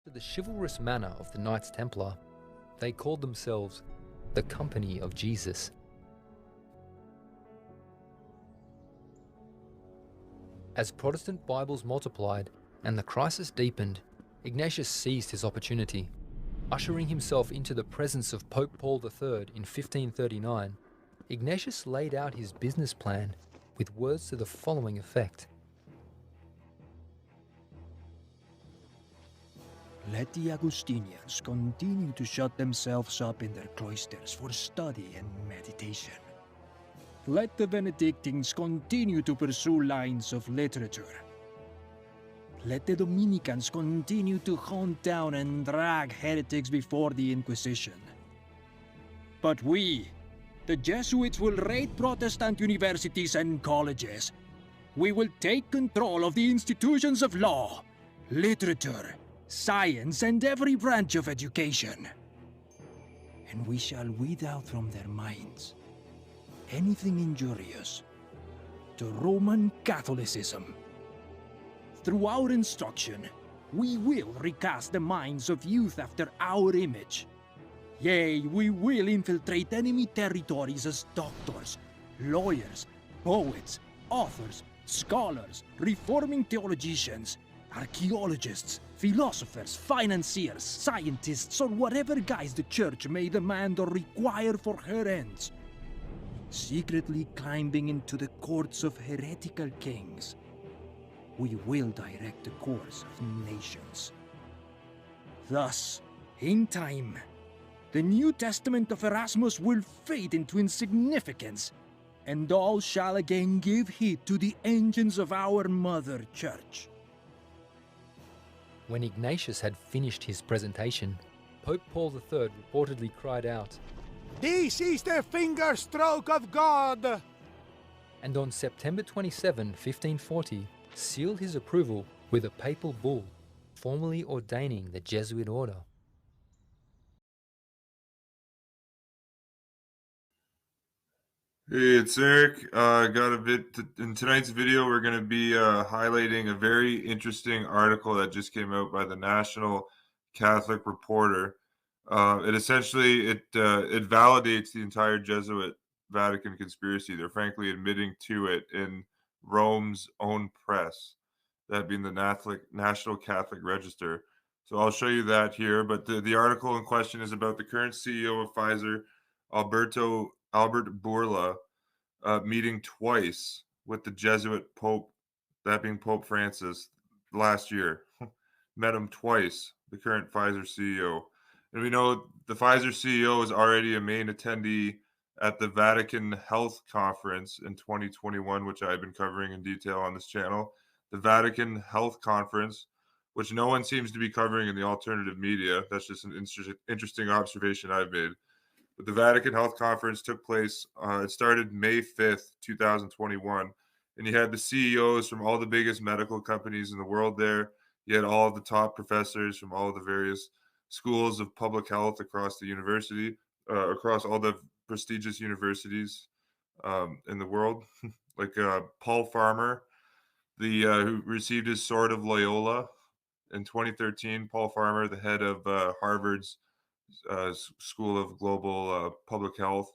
To the chivalrous manner of the Knights Templar, they called themselves the Company of Jesus. As Protestant Bibles multiplied and the crisis deepened, Ignatius seized his opportunity. Ushering himself into the presence of Pope Paul III in 1539, Ignatius laid out his business plan with words to the following effect. Let the Augustinians continue to shut themselves up in their cloisters for study and meditation. Let the Benedictines continue to pursue lines of literature. Let the Dominicans continue to hunt down and drag heretics before the Inquisition. But we, the Jesuits, will raid Protestant universities and colleges. We will take control of the institutions of law, literature, science, and every branch of education. And we shall weed out from their minds anything injurious to Roman Catholicism. Through our instruction, we will recast the minds of youth after our image. Yea, we will infiltrate enemy territories as doctors, lawyers, poets, authors, scholars, reforming theologians, archaeologists, philosophers, financiers, scientists, or whatever guise the Church may demand or require for her ends. Secretly climbing into the courts of heretical kings, we will direct the course of nations. Thus, in time, the New Testament of Erasmus will fade into insignificance, and all shall again give heed to the engines of our Mother Church. When Ignatius had finished his presentation, Pope Paul III reportedly cried out, "This is the finger stroke of God!" and on September 27, 1540, sealed his approval with a papal bull, formally ordaining the Jesuit order. Hey, it's Eric. Got a bit in tonight's video. We're going to be highlighting a very interesting article that just came out by the National Catholic Reporter. It essentially it validates the entire Jesuit Vatican conspiracy. They're frankly admitting to it in Rome's own press, that being the National Catholic Register. So I'll show you that here. But the article in question is about the current CEO of Pfizer, Albert Bourla, meeting twice with the Jesuit Pope, that being Pope Francis, last year. Met him twice, the current Pfizer CEO. And we know the Pfizer CEO is already a main attendee at the Vatican Health Conference in 2021, which I've been covering in detail on this channel. The Vatican Health Conference, which no one seems to be covering in the alternative media. That's just an interesting observation I've made. But the Vatican Health Conference took place, it started May 5th, 2021. And you had the CEOs from all the biggest medical companies in the world there. You had all of the top professors from all of the various schools of public health across the university, across all the prestigious universities in the world. Like Paul Farmer, who received his Sword of Loyola in 2013. Paul Farmer, the head of Harvard's School of Global Public Health.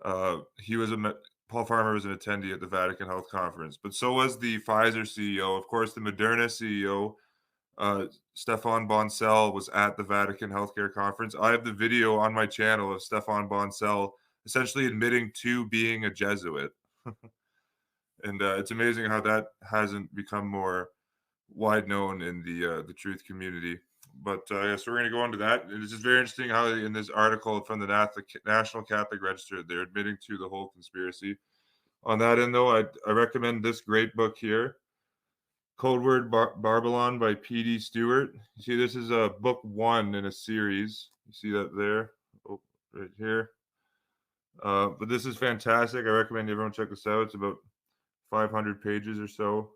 Paul Farmer was an attendee at the Vatican Health Conference, but so was the Pfizer CEO. Of course, the Moderna CEO, Stefan Bonsell, was at the Vatican Healthcare Conference. I have the video on my channel of Stefan Bonsell essentially admitting to being a Jesuit. And it's amazing how that hasn't become more wide known in the truth community. But so we're going to go into that. It's just very interesting how in this article from the National Catholic Register, they're admitting to the whole conspiracy. On that end, though, I recommend this great book here, Code Word Babylon by P.D. Stewart. You see, this is book 1 in a series. You see that there? Oh, right here. But this is fantastic. I recommend everyone check this out. It's about 500 pages or so.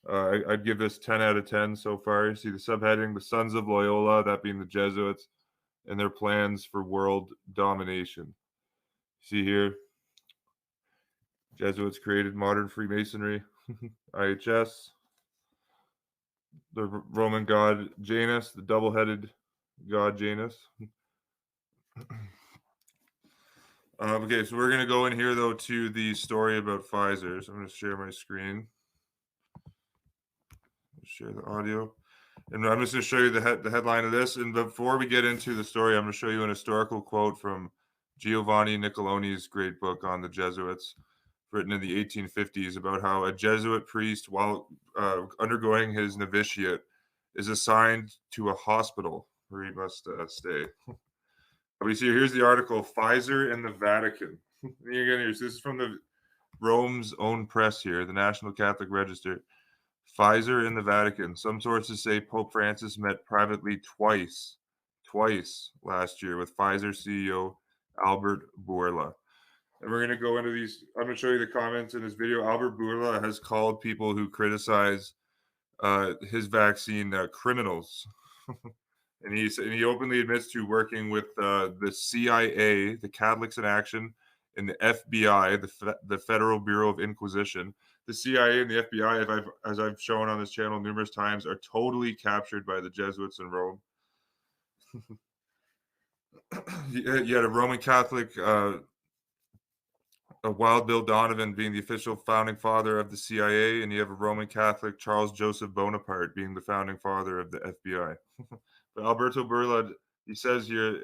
I'd give this 10 out of 10 so far. You see the subheading, The Sons of Loyola, that being the Jesuits, and their plans for world domination. See here, Jesuits created modern Freemasonry, IHS. the Roman god Janus, the double-headed god Janus. Okay, so we're gonna go in here though to the story about Pfizer. So I'm gonna share my screen, share the audio, and I'm just gonna show you the headline of this. And before we get into the story, I'm gonna show you an historical quote from Giovanni Niccoloni's great book on the Jesuits, written in the 1850s, about how a Jesuit priest, while undergoing his novitiate, is assigned to a hospital where he must stay. We see here's the article: Pfizer and the Vatican. Again, this is from the Rome's own press here, the National Catholic Register. Pfizer and the Vatican. Some sources say Pope Francis met privately twice last year with Pfizer CEO Albert Bourla. And we're going to go into these. I'm going to show you the comments in this video. Albert Bourla has called people who criticize his vaccine criminals. And he openly admits to working with the CIA, the Catholics in Action, and the FBI, the Federal Bureau of Inquisition. The CIA and the FBI, as I've shown on this channel numerous times, are totally captured by the Jesuits in Rome. You had a Roman Catholic, Wild Bill Donovan being the official founding father of the CIA, and you have a Roman Catholic, Charles Joseph Bonaparte, being the founding father of the FBI. But Alberto Burla, he says here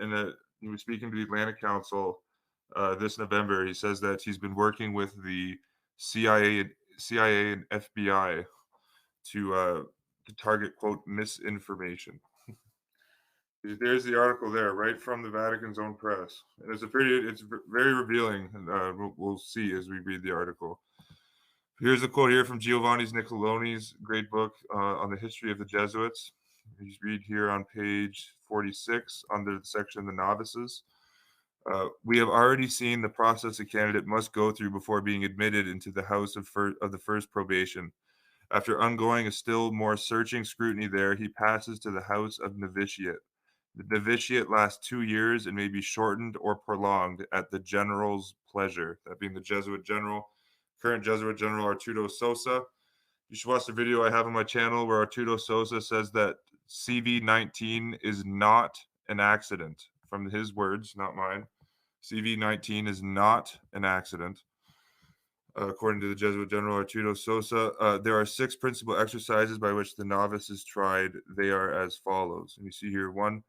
he was speaking to the Atlantic Council this November. He says that he's been working with the CIA and FBI to target, quote, misinformation. There's the article there, right from the Vatican's own press. And it's very revealing. We'll see as we read the article. Here's a quote here from Giovanni Niccoloni's great book on the history of the Jesuits. You read here on page 46 under the section The Novices. We have already seen the process a candidate must go through before being admitted into the house of the first probation. After undergoing a still more searching scrutiny there, he passes to the house of novitiate. The novitiate lasts 2 years and may be shortened or prolonged at the general's pleasure. That being the Jesuit general, current Jesuit General Arturo Sosa. You should watch the video I have on my channel where Arturo Sosa says that CV-19 is not an accident. From his words, not mine. CV-19 is not an accident. According to the Jesuit General Arturo Sosa, there are 6 principal exercises by which the novice is tried. They are as follows. And you see here 1.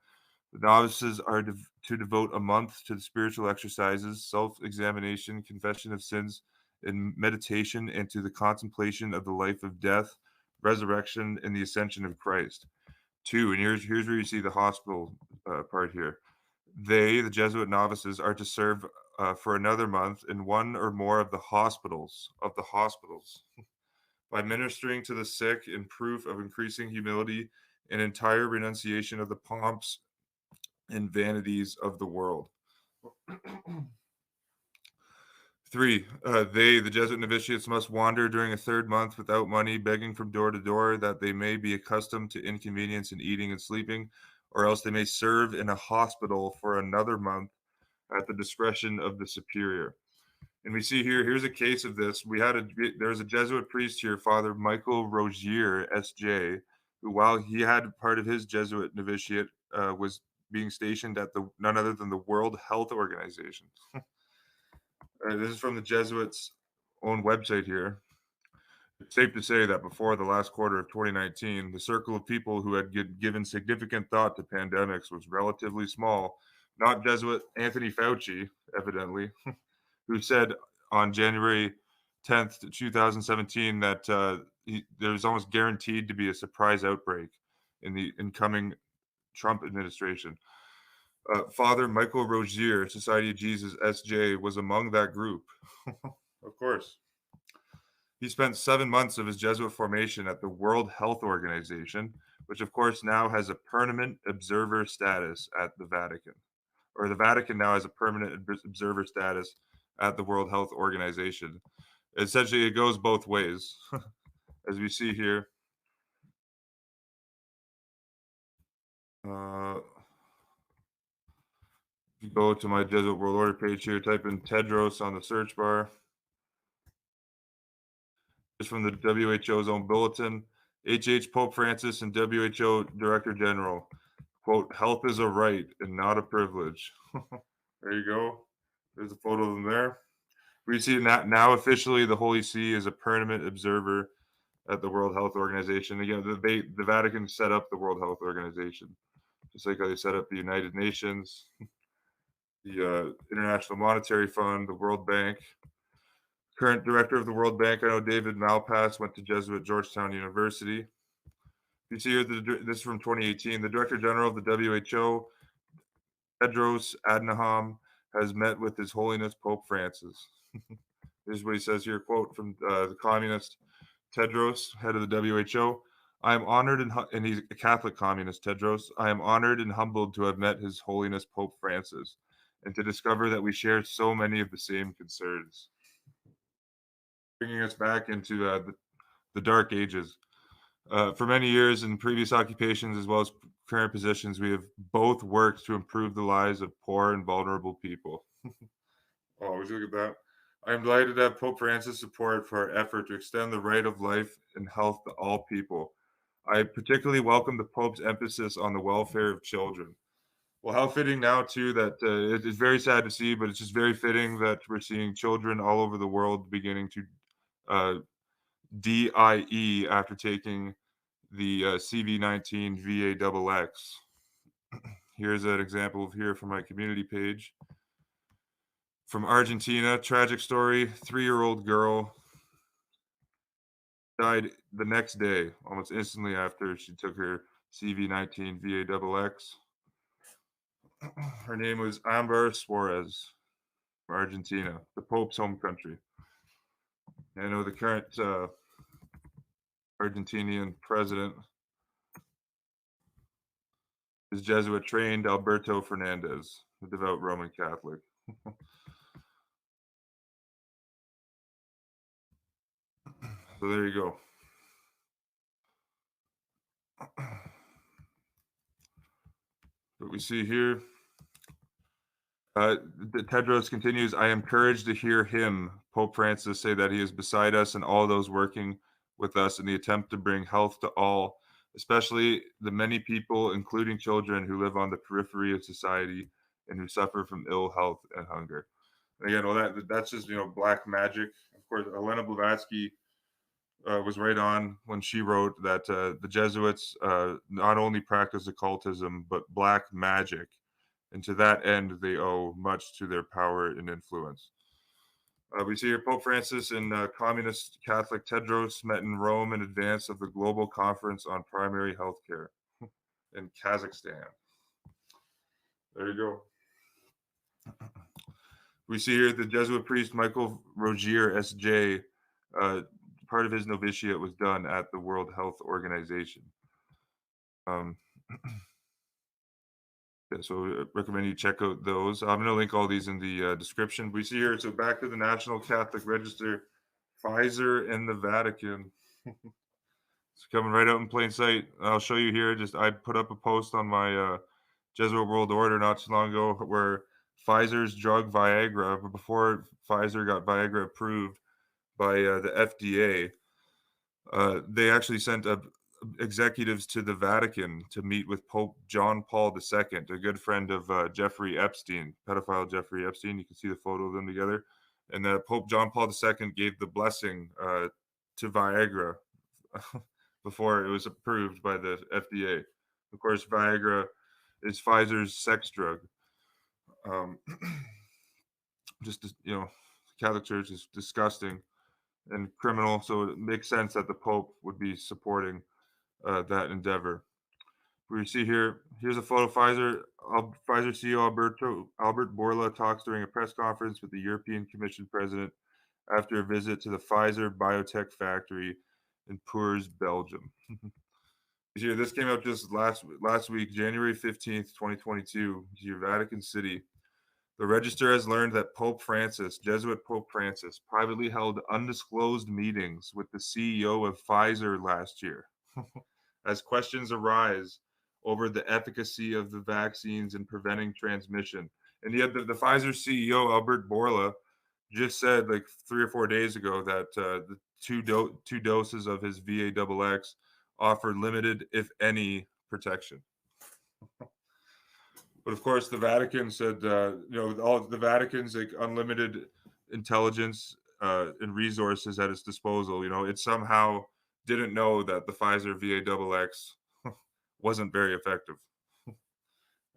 The novices are to devote a month to the spiritual exercises, self-examination, confession of sins, and meditation, and to the contemplation of the life of death, resurrection, and the ascension of Christ. 2, and here's where you see the hospital part here. They, the Jesuit novices, are to serve for another month in one or more of the hospitals by ministering to the sick in proof of increasing humility and entire renunciation of the pomps and vanities of the world. 3, they, the Jesuit novitiates, must wander during a 3rd month without money, begging from door to door, that they may be accustomed to inconvenience in eating and sleeping, or else they may serve in a hospital for another month at the discretion of the superior. And we see here's a case of this. There was a Jesuit priest here, Father Michael Rogier, S.J., who, while he had part of his Jesuit novitiate, was being stationed at none other than the World Health Organization. This is from the Jesuits' own website here. It's safe to say that before the last quarter of 2019, the circle of people who had given significant thought to pandemics was relatively small. Not Jesuit Anthony Fauci, evidently, who said on January 10th, 2017, that there was almost guaranteed to be a surprise outbreak in the incoming Trump administration. Father Michael Rogier, Society of Jesus, S.J., was among that group. Of course. He spent 7 months of his Jesuit formation at the World Health Organization, which of course now has a permanent observer status at the Vatican. Or the Vatican now has a permanent observer status at the World Health Organization. Essentially, it goes both ways, as we see here. If you go to my Jesuit World Order page here, type in Tedros on the search bar. It's from the WHO's own bulletin. Pope Francis and WHO Director General. Quote, health is a right and not a privilege. There you go. There's a photo of them there. We see now officially the Holy See is a permanent observer at the World Health Organization. Again, the Vatican set up the World Health Organization, just like how they set up the United Nations, the International Monetary Fund, the World Bank. Current director of the World Bank, I know David Malpass, went to Jesuit Georgetown University. You see here, this is from 2018. The Director General of the WHO, Tedros Adhanom, has met with His Holiness Pope Francis. Here's what he says here, quote from the communist Tedros, head of the WHO. I am honored and he's a Catholic communist, Tedros. I am honored and humbled to have met His Holiness Pope Francis and to discover that we share so many of the same concerns. Bringing us back into the Dark Ages. For many years in previous occupations as well as current positions, we have both worked to improve the lives of poor and vulnerable people. Oh, would you look at that? I am delighted to have Pope Francis' support for our effort to extend the right of life and health to all people. I particularly welcome the Pope's emphasis on the welfare of children. Well, how fitting now, too, that it's very sad to see, but it's just very fitting that we're seeing children all over the world beginning to DIE after taking the CV19 VAXX. Here's an example of here from my community page. From Argentina, tragic story, 3-year-old girl died the next day, almost instantly after she took her CV19 VAXX. Her name was Amber Suarez from Argentina, the Pope's home country. I know the current Argentinian president is Jesuit trained Alberto Fernandez, a devout Roman Catholic. So there you go. What we see here, Tedros continues, I am encouraged to hear him, Pope Francis, say that he is beside us and all those working with us in the attempt to bring health to all, especially the many people, including children, who live on the periphery of society and who suffer from ill health and hunger. And again, well, that's just, black magic. Of course, Helena Blavatsky was right on when she wrote that the Jesuits not only practice occultism, but black magic. And to that end, they owe much to their power and influence. We see here Pope Francis and communist Catholic Tedros met in Rome in advance of the Global Conference on Primary Health Care in Kazakhstan. There you go. We see here the Jesuit priest Michael Rogier, S.J., part of his novitiate was done at the World Health Organization. So I recommend you check out those. I'm going to link all these in the description. We see here, so back to the National Catholic Register, Pfizer and the Vatican. It's coming right out in plain sight. I'll show you here. I put up a post on my Jesuit World Order not too long ago where Pfizer's drug Viagra, but before Pfizer got Viagra approved by the FDA, they actually sent executives to the Vatican to meet with Pope John Paul II, a good friend of Jeffrey Epstein, pedophile Jeffrey Epstein. You can see the photo of them together. And Pope John Paul II gave the blessing to Viagra before it was approved by the FDA. Of course, Viagra is Pfizer's sex drug. Catholic Church is disgusting and criminal, so it makes sense that the Pope would be supporting that endeavor. We see here's a photo of Pfizer CEO Albert Bourla talks during a press conference with the European Commission president after a visit to the Pfizer biotech factory in Tours, Belgium. Here, this came out just last week, January 15th, 2022, here, Vatican City. The Register has learned that Jesuit Pope Francis, privately held undisclosed meetings with the CEO of Pfizer last year. As questions arise over the efficacy of the vaccines in preventing transmission. And yet the Pfizer CEO, Albert Bourla, just said like 3 or 4 days ago that the two doses of his VAXX offer limited, if any, protection. But of course, the Vatican said, all the Vatican's like unlimited intelligence and resources at its disposal. It somehow didn't know that the Pfizer VAXX wasn't very effective.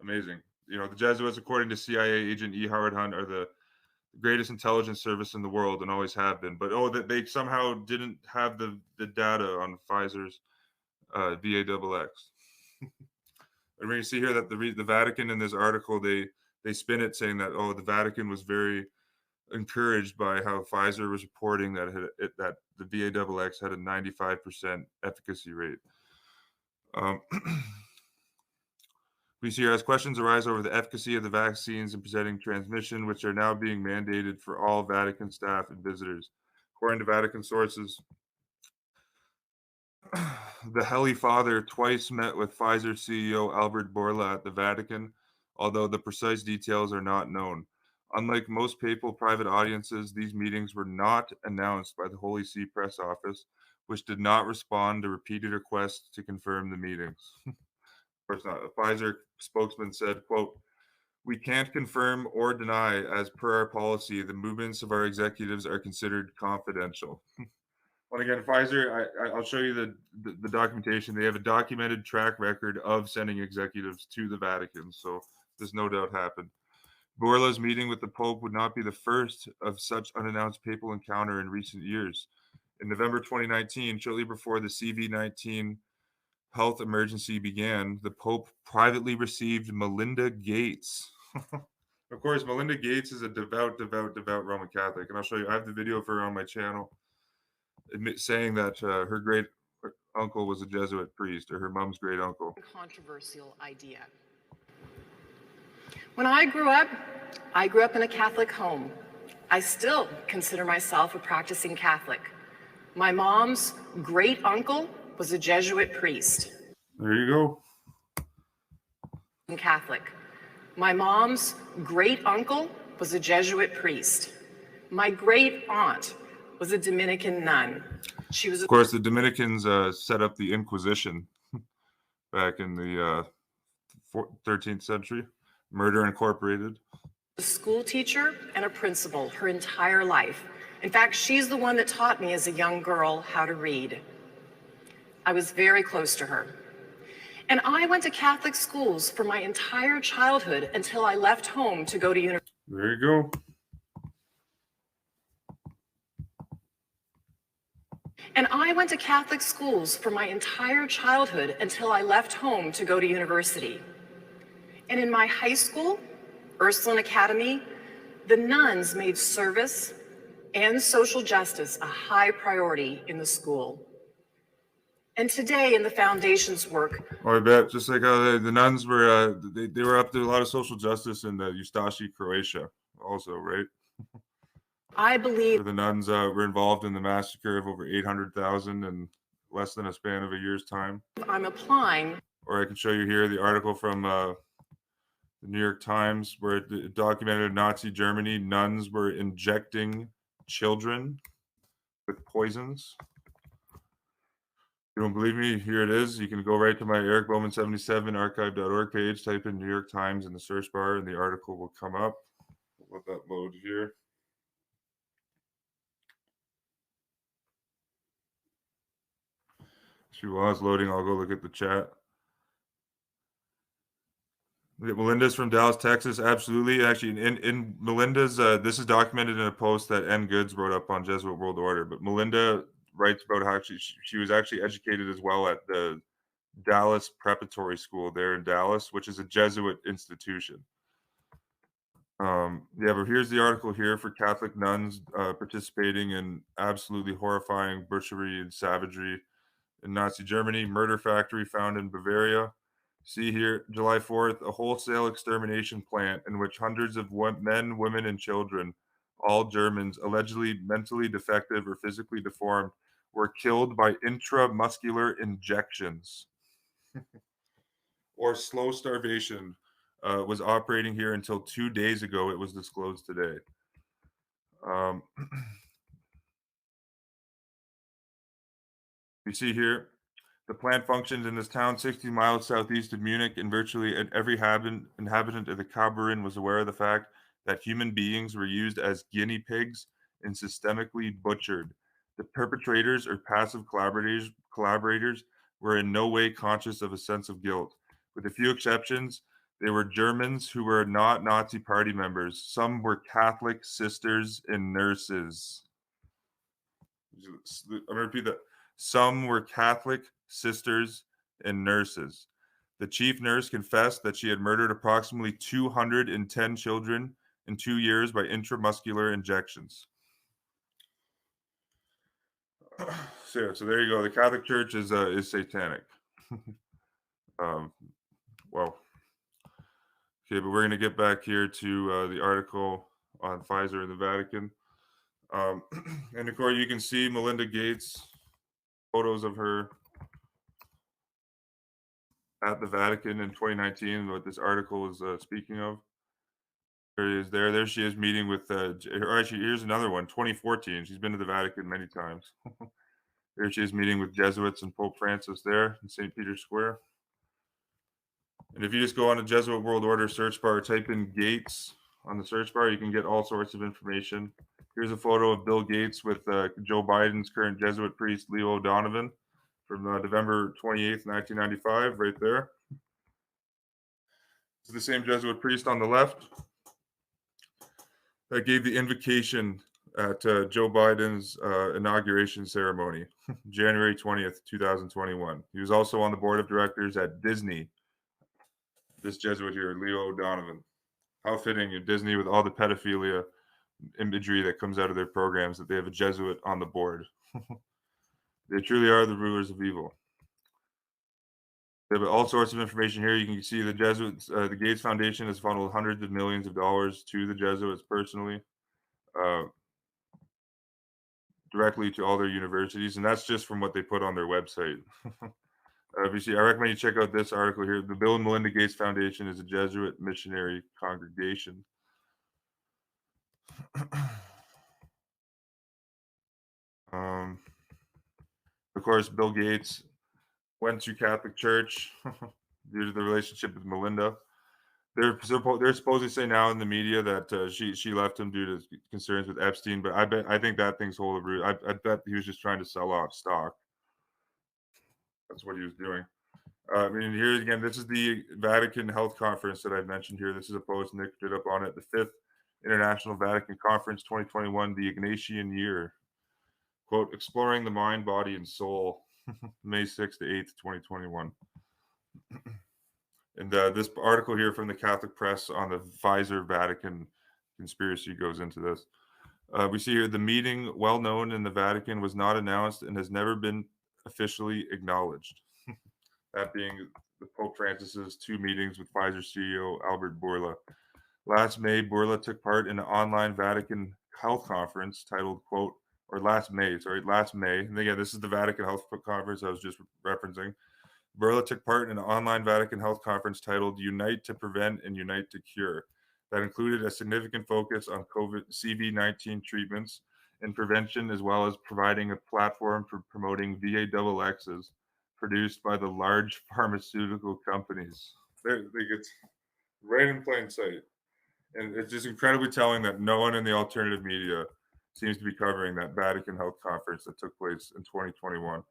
Amazing. The Jesuits, according to CIA agent E. Howard Hunt, are the greatest intelligence service in the world and always have been. But that they somehow didn't have the data on Pfizer's VAXX. And when you see here that the Vatican in this article, they spin it saying that the Vatican was very encouraged by how Pfizer was reporting that the VAXX had a 95% efficacy rate. We see here as questions arise over the efficacy of the vaccines in preventing transmission, which are now being mandated for all Vatican staff and visitors. According to Vatican sources, the Holy Father twice met with Pfizer CEO Albert Bourla at the Vatican, although the precise details are not known. Unlike most papal private audiences, these meetings were not announced by the Holy See press office, which did not respond to repeated requests to confirm the meetings. Of course not. A Pfizer spokesman said, quote, "We can't confirm or deny, as per our policy, the movements of our executives are considered confidential." Well, again, Pfizer, I'll show you the documentation. They have a documented track record of sending executives to the Vatican, so this no doubt happened. Bourla's meeting with the Pope would not be the first of such unannounced papal encounter in recent years. In November 2019, shortly before the CV-19 health emergency began, the Pope privately received Melinda Gates. Of course, Melinda Gates is a devout Roman Catholic, and I'll show you. I have the video of her on my channel, saying that her great uncle was a Jesuit priest, or her mom's great uncle. Controversial idea. When I grew up in a Catholic home. I still consider myself a practicing Catholic. My mom's great uncle was a Jesuit priest. There you go. Catholic. My mom's great uncle was a Jesuit priest. My great aunt was a Dominican nun. She was, of course, the Dominicans set up the Inquisition back in the 13th century. Murder Incorporated. A school teacher and a principal her entire life. In fact, she's the one that taught me as a young girl how to read. I was very close to her. And I went to Catholic schools for my entire childhood until I left home to go to university. There you go. And I went to Catholic schools for my entire childhood until I left home to go to university. And in my high school, Ursuline Academy, the nuns made service and social justice a high priority in the school. And today in the foundation's work. Oh, I bet. Just like how the nuns were, they were up to a lot of social justice in Ustashi, Croatia also, right? I believe where the nuns were involved in the massacre of over 800,000 in less than a span of a year's time. I'm applying. Or I can show you here the article from the New York Times where it documented Nazi Germany. Nuns were injecting children with poisons. You don't believe me? Here it is. You can go right to my Eric Bowman 77 archive.org page, type in New York Times in the search bar, and the article will come up. Let that load here. While it's loading, I'll go look at the chat. Melinda's from Dallas, Texas. Absolutely. Actually, in Melinda's, this is documented in a post that N. Goods wrote up on Jesuit World Order. But Melinda writes about how she was actually educated as well at the Dallas Preparatory School there in Dallas, which is a Jesuit institution. Yeah, but here's the article here for Catholic nuns participating in absolutely horrifying butchery and savagery in Nazi Germany. Murder factory found in Bavaria. See here, July 4th, a wholesale extermination plant in which hundreds of men, women, and children, all Germans, allegedly mentally defective or physically deformed, were killed by intramuscular injections. Or slow starvation was operating here until 2 days ago. It was disclosed today. You see here, The plant functions in this town 60 miles southeast of Munich, and virtually every inhabitant of the Kaberin was aware of the fact that human beings were used as guinea pigs and systemically butchered. The perpetrators or passive collaborators were in no way conscious of a sense of guilt. With a few exceptions, they were Germans who were not Nazi party members. Some were Catholic sisters and nurses. I'm going to repeat that. Some were Catholic sisters and nurses. The chief nurse confessed that she had murdered approximately 210 children in 2 years by intramuscular injections. So there you go. The Catholic Church is satanic. Well, okay, but we're going to get back here to the article on Pfizer and the Vatican. And of course, you can see Melinda Gates, photos of her at the Vatican in 2019, what this article is speaking of. There is there she is meeting with, or actually, here's another one, 2014. She's been to the Vatican many times. Here she is meeting with Jesuits and Pope Francis there in St. Peter's Square. And if you just go on the Jesuit World Order search bar, type in Gates on the search bar, you can get all sorts of information. Here's a photo of Bill Gates with Joe Biden's current Jesuit priest, Leo O'Donovan, from November 28th, 1995, right there. It's the same Jesuit priest on the left that gave the invocation at Joe Biden's inauguration ceremony, January 20th, 2021. He was also on the board of directors at Disney. This Jesuit here, Leo O'Donovan. How fitting at Disney with all the pedophilia imagery that comes out of their programs that they have a Jesuit on the board. They truly are the rulers of evil. They have all sorts of information here. You can see the Jesuits, the Gates Foundation has funneled hundreds of millions of dollars to the Jesuits personally, directly to all their universities, and that's just from what they put on their website. If you see, I recommend you check out this article here. The Bill and Melinda Gates Foundation is a Jesuit missionary congregation. Of course, Bill Gates went to Catholic Church due to the relationship with Melinda. They're supposedly saying now in the media that she left him due to concerns with Epstein, but I think that thing's whole of root. I bet he was just trying to sell off stock. That's what he was doing. I mean, here again, this is the Vatican Health Conference that I mentioned here. This is a post Nick did up on it. The 5th International Vatican Conference 2021, the Ignatian Year. Quote, exploring the mind, body, and soul, May 6th to 8th, 2021. And this article here from the Catholic Press on the Pfizer Vatican conspiracy goes into this. We see here the meeting, well known in the Vatican, was not announced and has never been officially acknowledged. That being the Pope Francis's 2 meetings with Pfizer CEO Albert Bourla. Last May, Bourla took part in an online Vatican Health Conference titled, quote, or last May. And again, this is the Vatican Health Conference I was just referencing. Bourla took part in an online Vatican Health Conference titled Unite to Prevent and Unite to Cure that included a significant focus on CV-19 treatments and prevention, as well as providing a platform for promoting VAXXs produced by the large pharmaceutical companies. They get right in plain sight. And it's just incredibly telling that no one in the alternative media seems to be covering that Vatican Health Conference that took place in 2021.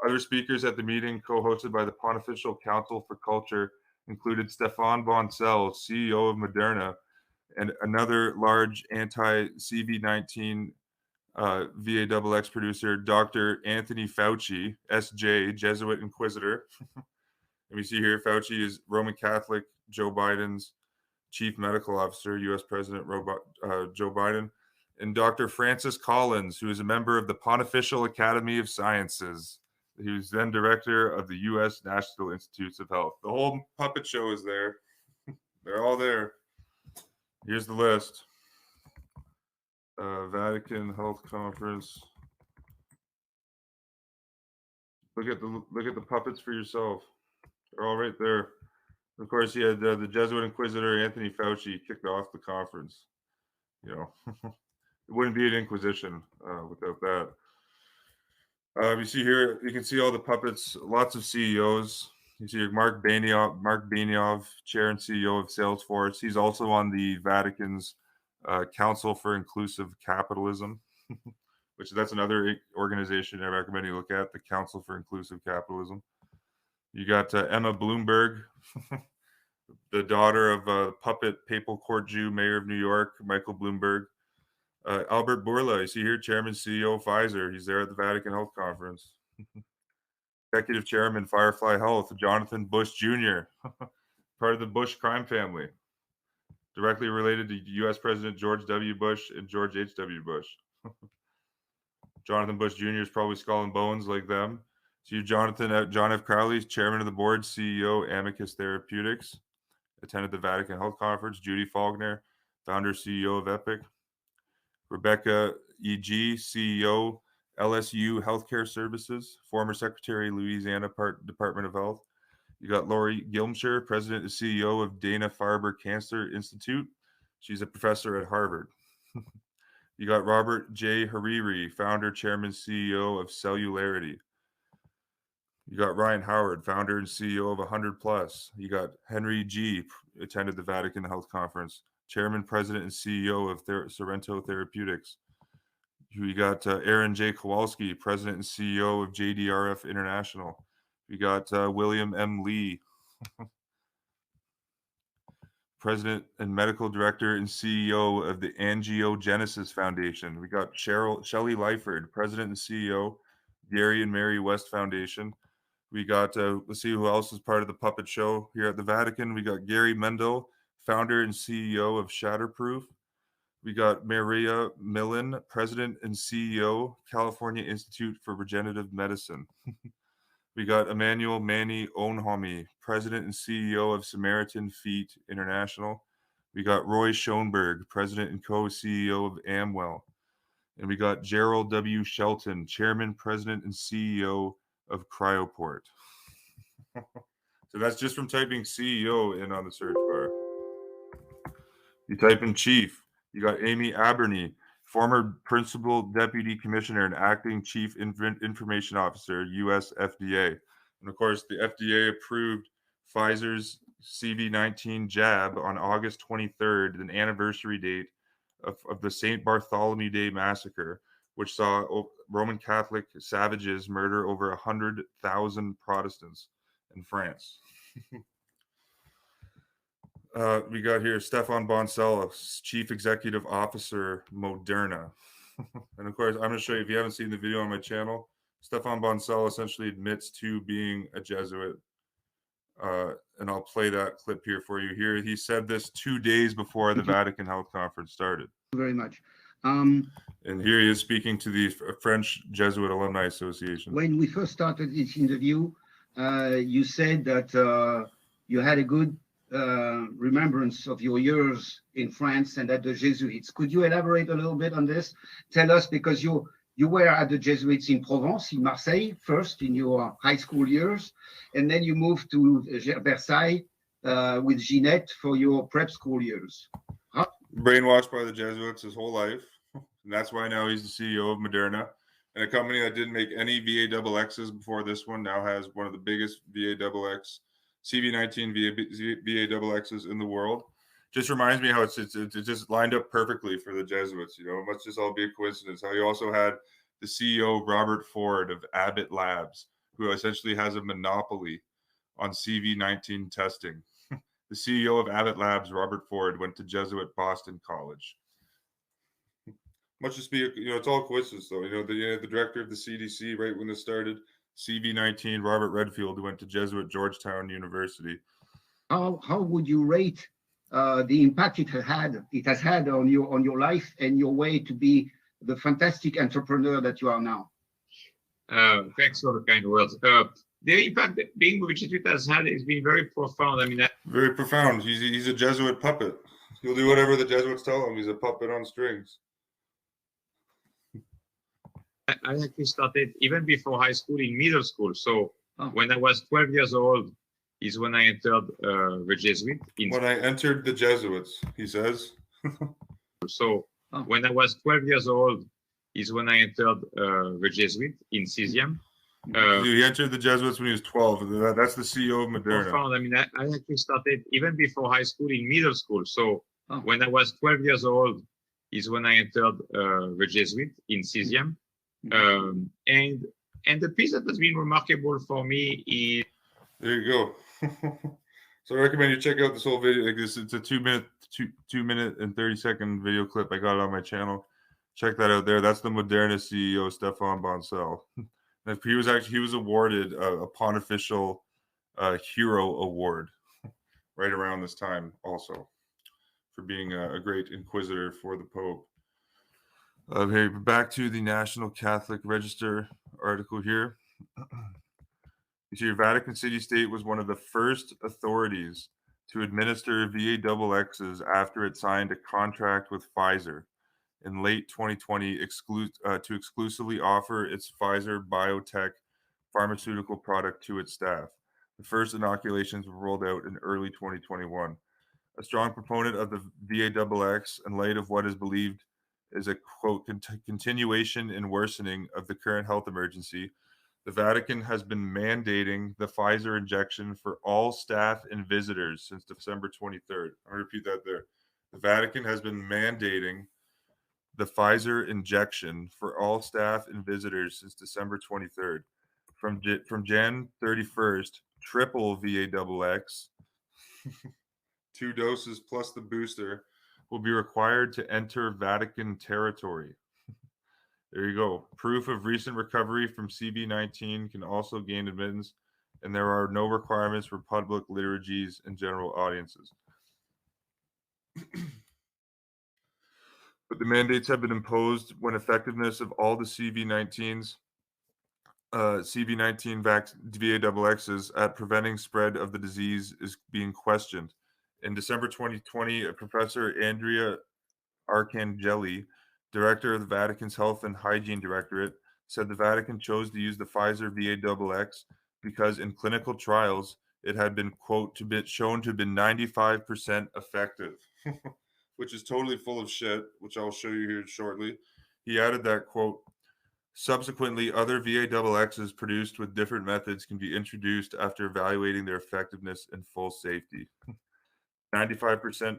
Other speakers at the meeting, co-hosted by the Pontifical Council for Culture, included Stefan Boncel, CEO of Moderna, and another large anti-CV-19 VAXX producer, Dr. Anthony Fauci, SJ, Jesuit Inquisitor. And we see here Fauci is Roman Catholic, Joe Biden's chief medical officer, U.S. President Joe Biden, and Dr. Francis Collins, who is a member of the Pontifical Academy of Sciences. He was then director of the U.S. National Institutes of Health. The whole puppet show is there. They're all there. Here's the list. Vatican Health Conference. Look at the puppets for yourself. They're all right there. Of course, he had the Jesuit Inquisitor Anthony Fauci kicked off the conference. You know, it wouldn't be an inquisition without that. You see here, you can see all the puppets, lots of CEOs. You see Mark Benioff, chair and CEO of Salesforce. He's also on the Vatican's Council for Inclusive Capitalism, which that's another organization I recommend you look at, the Council for Inclusive Capitalism. You got Emma Bloomberg, the daughter of puppet papal court Jew, mayor of New York, Michael Bloomberg. Albert Bourla, you see here, chairman, CEO of Pfizer. He's there at the Vatican Health Conference. Executive chairman, Firefly Health, Jonathan Bush Jr., part of the Bush crime family, directly related to U.S. President George W. Bush and George H.W. Bush. Jonathan Bush Jr. is probably Skull and Bones like them. So you, John F. Crowley, chairman of the board, CEO, Amicus Therapeutics, attended the Vatican Health Conference. Judy Faulkner, founder, CEO of Epic. Rebecca E.G., CEO, LSU Healthcare Services, former Secretary, Louisiana Department of Health. You got Lori Gilmshire, President and CEO of Dana-Farber Cancer Institute. She's a professor at Harvard. You got Robert J. Hariri, founder, chairman, CEO of Cellularity. You got Ryan Howard, founder and CEO of 100 Plus. You got Henry G., attended the Vatican Health Conference, chairman, president, and CEO of Sorrento Therapeutics. You got Aaron J. Kowalski, president and CEO of JDRF International. You got William M. Lee, president and medical director and CEO of the Angiogenesis Foundation. We got Shelley Lyford, president and CEO, Gary and Mary West Foundation. We got, let's see who else is part of the puppet show here at the Vatican. We got Gary Mendel, founder and CEO of Shatterproof. We got Maria Millen, president and CEO, California Institute for Regenerative Medicine. We got Emmanuel Manny Onhomi, president and CEO of Samaritan Feet International. We got Roy Schoenberg, president and co-CEO of Amwell. And we got Gerald W. Shelton, chairman, president, and CEO of Cryoport. So that's just from typing CEO in on the search bar. You type in chief. You got Amy Aberney, former principal deputy commissioner and acting chief information officer, U.S. FDA. And of course, the FDA approved Pfizer's CV-19 jab on August 23rd, an anniversary date of the St. Bartholomew Day massacre, which saw Roman Catholic savages murder over 100,000 Protestants in France. We got here Stefan Boncello, Chief Executive Officer, Moderna. And of course, I'm going to show you, if you haven't seen the video on my channel, Stefan Boncello essentially admits to being a Jesuit. And I'll play that clip here for you. Here, he said this 2 days before the Vatican Health Conference started. Very much. And here he is speaking to the French Jesuit Alumni Association. When we first started this interview, you said that you had a good remembrance of your years in France and at the Jesuits. Could you elaborate a little bit on this? Tell us, because you were at the Jesuits in Provence, in Marseille, first in your high school years, and then you moved to Versailles with Ginette for your prep school years. Huh? Brainwashed by the Jesuits his whole life. And that's why now he's the CEO of Moderna. And a company that didn't make any VAXXs before this one now has one of the biggest VAXX CV-19 VAXXs in the world. Just reminds me how it's just lined up perfectly for the Jesuits. You know, it must just all be a coincidence. How you also had the CEO Robert Ford of Abbott Labs, who essentially has a monopoly on CV-19 testing. The CEO of Abbott Labs, Robert Ford, went to Jesuit Boston College. Must just be, you know, it's all coincidence though. You know, the director of the CDC, right when this started, CV-19, Robert Redfield, who went to Jesuit Georgetown University. How would you rate the impact it has had on your life and your way to be the fantastic entrepreneur that you are now? Thanks for the kind words. The impact that being with Jesuit has had has been very profound. I mean, very profound. He's a Jesuit puppet. He'll do whatever the Jesuits tell him. He's a puppet on strings. I actually started even before high school, in middle school. So when I was 12 years old is when I entered the Jesuit. When I entered the Jesuits, he says. So when I was 12 years old is when I entered the Jesuit in CZM. He entered the Jesuits when he was 12. That's the CEO of Moderna. Profound. I mean, I actually started even before high school, in middle school. So when I was 12 years old is when I entered the Jesuit in CZM. And the piece that has been remarkable for me is... There you go. So I recommend you check out this whole video. Like this, it's a 2 minute and 30-second video clip. I got it on my channel. Check that out there. That's the Moderna CEO, Stefan Bancel. He was awarded a Pontifical Hero Award right around this time, also, for being a great inquisitor for the Pope. Okay, back to the National Catholic Register article here. You see, Vatican City State was one of the first authorities to administer VAXXs after it signed a contract with Pfizer in late 2020 to exclusively offer its Pfizer BioNTech pharmaceutical product to its staff. The first inoculations were rolled out in early 2021. A strong proponent of the VAXX in light of what is believed is a, quote, continuation and worsening of the current health emergency, the Vatican has been mandating the Pfizer injection for all staff and visitors since December 23rd. I'm going to repeat that there. The Vatican has been mandating the Pfizer injection for all staff and visitors since December 23rd. From Jan 31st, triple VAXX, 2 doses plus the booster, will be required to enter Vatican territory. There you go. Proof of recent recovery from CV-19 can also gain admittance, and there are no requirements for public liturgies and general audiences. But the mandates have been imposed when effectiveness of all the CV-19 VAXXs at preventing spread of the disease is being questioned. In December 2020, Professor Andrea Arcangeli, director of the Vatican's Health and Hygiene Directorate, said the Vatican chose to use the Pfizer VAXX because in clinical trials it had been, quote, shown to have been 95% effective, which is totally full of shit, which I'll show you here shortly. He added that, quote, subsequently, other VAXXs produced with different methods can be introduced after evaluating their effectiveness and full safety. 95%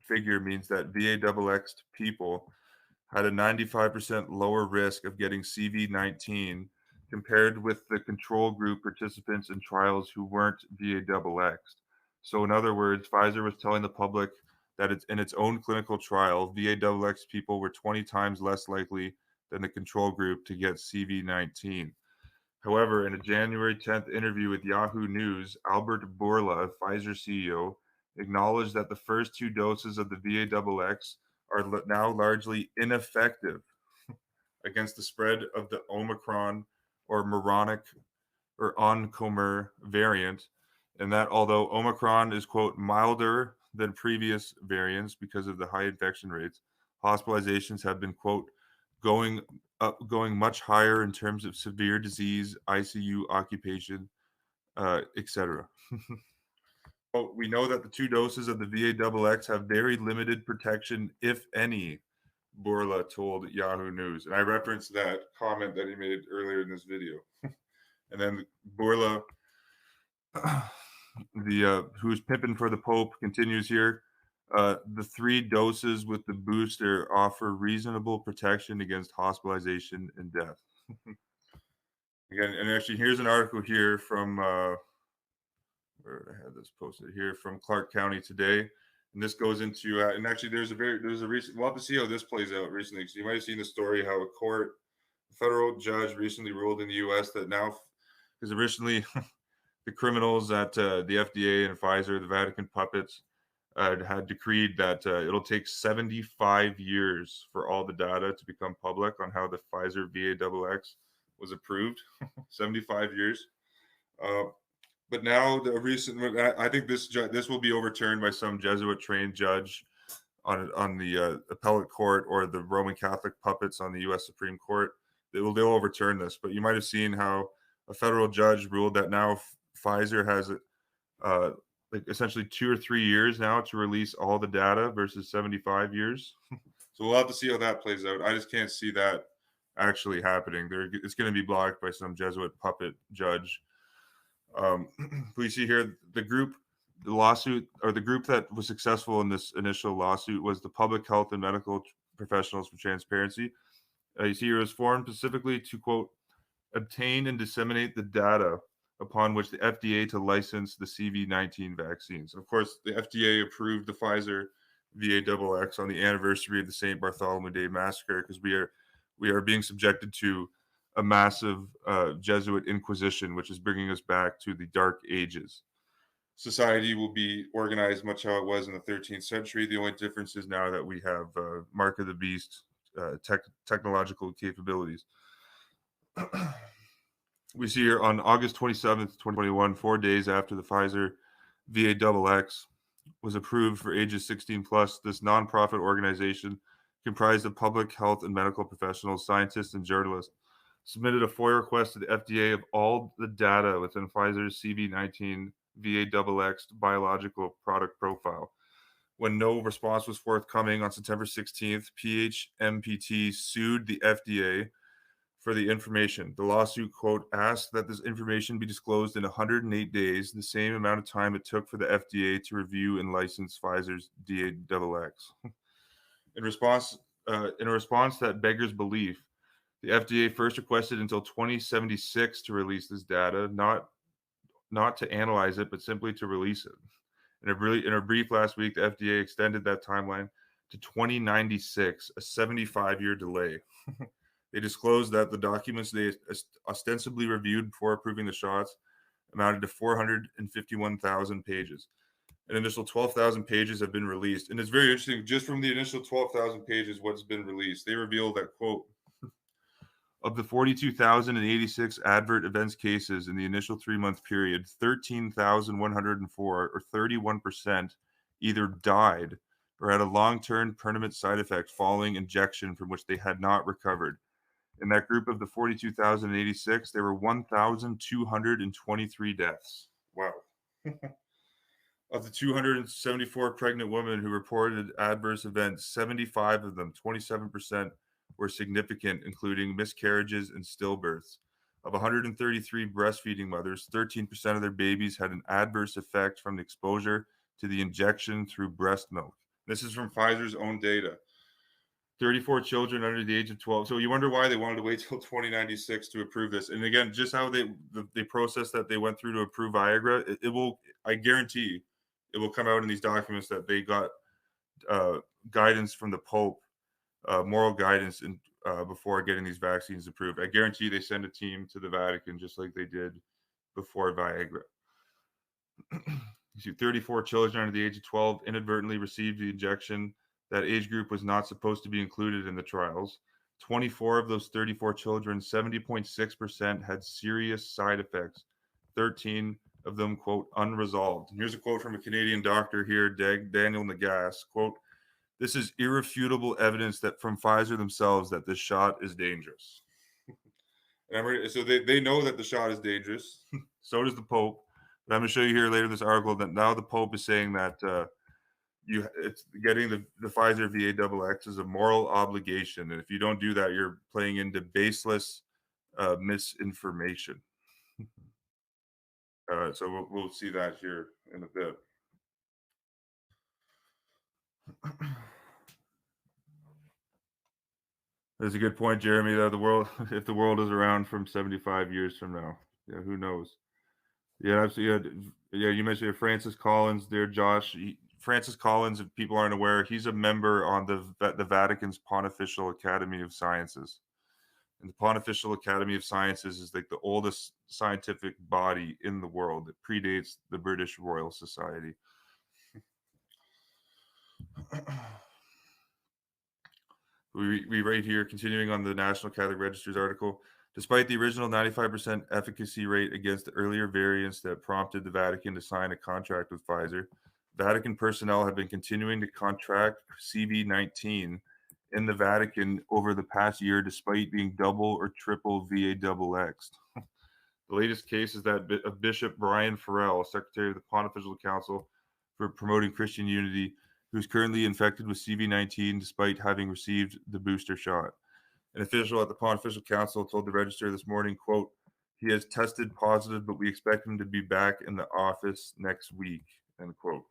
figure means that VAXX people had a 95% lower risk of getting CV-19 compared with the control group participants in trials who weren't VAXXed. So in other words, Pfizer was telling the public that in its own clinical trial, VAXX people were 20 times less likely than the control group to get CV-19. However, in a January 10th interview with Yahoo News, Albert Bourla, Pfizer CEO, acknowledged that the first 2 doses of the VAXX are now largely ineffective against the spread of the Omicron or Moronic or Oncomer variant, and that although Omicron is, quote, milder than previous variants because of the high infection rates, hospitalizations have been, quote, going much higher in terms of severe disease, ICU occupation, etc. We know that the 2 doses of the VAXX have very limited protection, if any, Bourla told Yahoo News. And I referenced that comment that he made earlier in this video. And then Bourla, who's pimping for the Pope, continues here. The 3 doses with the booster offer reasonable protection against hospitalization and death. Again, and actually, here's an article here from where I had this posted here from Clark County Today, and this goes into and actually there's a recent. We'll have to see how this plays out recently. So you might have seen the story how a federal judge recently ruled in the U.S. that now, because originally the criminals at the FDA and Pfizer, the Vatican puppets, had decreed that it'll take 75 years for all the data to become public on how the Pfizer VAXX was approved. 75 years. But now the recent, I think this will be overturned by some Jesuit-trained judge on the appellate court or the Roman Catholic puppets on the U.S. Supreme Court. They'll overturn this. But you might have seen how a federal judge ruled that now Pfizer has like essentially 2 or 3 years now to release all the data versus 75 years. So we'll have to see how that plays out. I just can't see that actually happening. It's going to be blocked by some Jesuit puppet judge. We see here the lawsuit, or the group that was successful in this initial lawsuit, was the Public Health and Medical Professionals for Transparency. You see here, it was formed specifically to, quote, obtain and disseminate the data upon which the FDA to license the CV-19 vaccines. Of course, the FDA approved the Pfizer VAXX on the anniversary of the St. Bartholomew Day massacre, because we are being subjected to a massive Jesuit inquisition, which is bringing us back to the Dark Ages. Society will be organized much how it was in the 13th century. The only difference is now that we have Mark of the Beast technological capabilities. We see here on August 27th, 2021, 4 days after the Pfizer VAXX was approved for ages 16 plus, this nonprofit organization comprised of public health and medical professionals, scientists, and journalists submitted a FOIA request to the FDA of all the data within Pfizer's CV-19 VAXX biological product profile. When no response was forthcoming on September 16th, PHMPT sued the FDA for the information. The lawsuit, quote, asked that this information be disclosed in 108 days, the same amount of time it took for the FDA to review and license Pfizer's DAXX. In response that beggars belief, the FDA first requested until 2076 to release this data, not to analyze it, but simply to release it. In a brief last week, the FDA extended that timeline to 2096, a 75-year delay. They disclosed that the documents they ostensibly reviewed before approving the shots amounted to 451,000 pages. An initial 12,000 pages have been released. And it's very interesting, just from the initial 12,000 pages, what's been released. They reveal that, quote, of the 42,086 adverse events cases in the initial 3-month period, 13,104, or 31%, either died or had a long-term permanent side effect following injection from which they had not recovered. In that group of the 42,086, there were 1,223 deaths. Wow. Of the 274 pregnant women who reported adverse events, 75 of them, 27%, were significant, including miscarriages and stillbirths. Of 133 breastfeeding mothers, 13% of their babies had an adverse effect from the exposure to the injection through breast milk. This is from Pfizer's own data. 34 children under the age of 12. So you wonder why they wanted to wait till 2096 to approve this. And again, just how the process that they went through to approve Viagra, it will, I guarantee, it will come out in these documents that they got guidance from the Pope, moral guidance before getting these vaccines approved. I guarantee they send a team to the Vatican just like they did before Viagra. You see 34 children under the age of 12 inadvertently received the injection. That age group was not supposed to be included in the trials. 24 of those 34 children, 70.6%, had serious side effects. 13 of them, quote, unresolved. And here's a quote from a Canadian doctor here, Daniel Nagass, quote, this is irrefutable evidence that from Pfizer themselves that this shot is dangerous. So they know that the shot is dangerous. So does the Pope. But I'm going to show you here later in this article that now the Pope is saying that it's getting the Pfizer VAXX is a moral obligation, and if you don't do that, you're playing into baseless misinformation. So we'll see that here in a bit. That's a good point, Jeremy. That if the world is around from 75 years from now, yeah, who knows? Yeah, absolutely. Yeah, you mentioned Francis Collins there, Josh. Francis Collins, if people aren't aware, he's a member on the Vatican's Pontifical Academy of Sciences. And the Pontifical Academy of Sciences is like the oldest scientific body in the world. It predates the British Royal Society. We right here, continuing on the National Catholic Register's article, despite the original 95% efficacy rate against the earlier variants that prompted the Vatican to sign a contract with Pfizer, Vatican personnel have been continuing to contract CV-19 in the Vatican over the past year, despite being double or triple VAXX'd. The latest case is that of Bishop Brian Farrell, Secretary of the Pontifical Council for Promoting Christian Unity, who is currently infected with CV-19 despite having received the booster shot. An official at the Pontifical Council told the Register this morning, quote, "He has tested positive, but we expect him to be back in the office next week," end quote.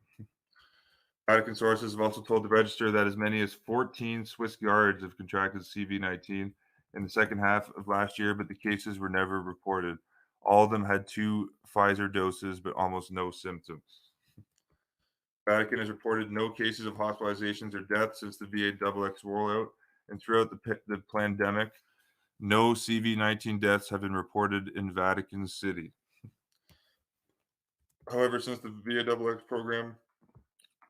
Vatican sources have also told the Register that as many as 14 Swiss guards have contracted CV-19 in the second half of last year, but the cases were never reported. All of them had 2 Pfizer doses, but almost no symptoms. Vatican has reported no cases of hospitalizations or deaths since the VA-XX rollout, and throughout the pandemic, no CV-19 deaths have been reported in Vatican City. However, since the VA-XX program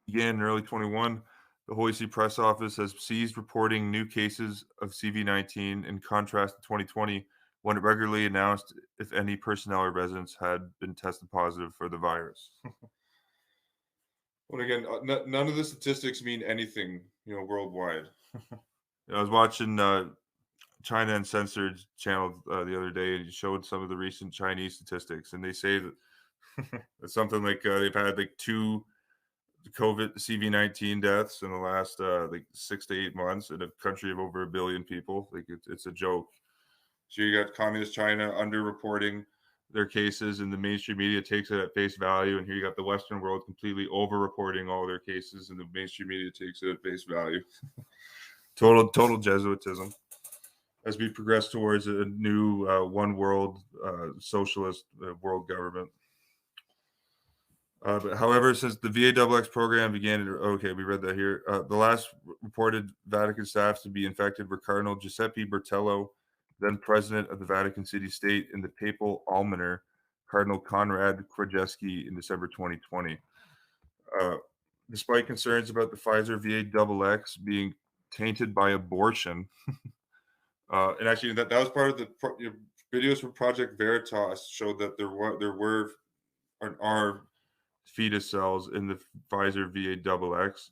began in early 21, the Holy See Press Office has ceased reporting new cases of CV-19 in contrast to 2020, when it regularly announced if any personnel or residents had been tested positive for the virus. Well, again, none of the statistics mean anything, worldwide. I was watching China Uncensored channel the other day, and he showed some of the recent Chinese statistics, and they say that it's something like they've had like 2 COVID CV-19 deaths in the last like 6 to 8 months in a country of over 1 billion people. Like it's a joke. So you got communist China underreporting their cases, and the mainstream media takes it at face value. And here you got the Western world completely over-reporting all their cases, and the mainstream media takes it at face value. Total Jesuitism. As we progress towards a new one world socialist world government. But however, since the VA-XX program began, okay, we read that here. The last reported Vatican staffs to be infected were Cardinal Giuseppe Bertello, then president of the Vatican City State, and the papal almoner, Cardinal Konrad Krajewski, in December 2020. Despite concerns about the Pfizer VA-XX being tainted by abortion, and actually that was part of the videos from Project Veritas showed that there are fetus cells in the Pfizer VA-XX,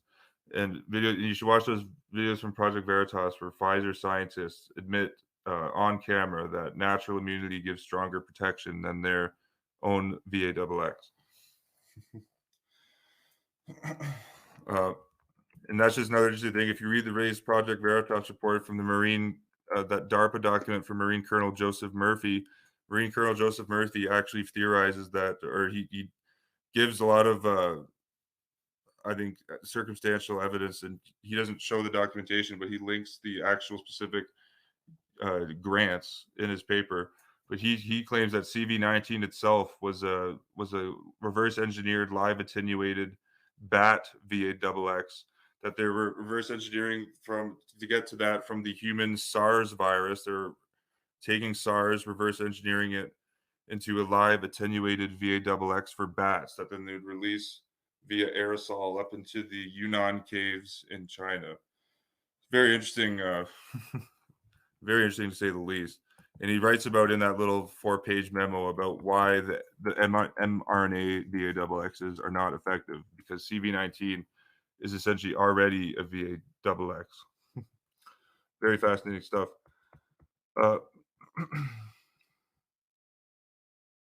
and you should watch those videos from Project Veritas where Pfizer scientists admit on camera that natural immunity gives stronger protection than their own VA-XX. And that's just another interesting thing. If you read the latest Project Veritas report from the Marine, that DARPA document from Marine Colonel Joseph Murphy, Marine Colonel Joseph Murphy actually theorizes that, or he gives a lot of, I think, circumstantial evidence, and he doesn't show the documentation, but he links the actual specific grants in his paper. But he claims that CV-19 itself was a reverse engineered, live attenuated bat VA-XX, that they were reverse engineering to get to that from the human SARS virus. They're taking SARS, reverse engineering it into a live attenuated VA-XX for bats that then they'd release via aerosol up into the Yunnan caves in China. Very interesting, very interesting to say the least. And he writes about in that little 4-page memo about why the mRNA VA-XXs are not effective, because CV-19 is essentially already a VA-XX. Very fascinating stuff.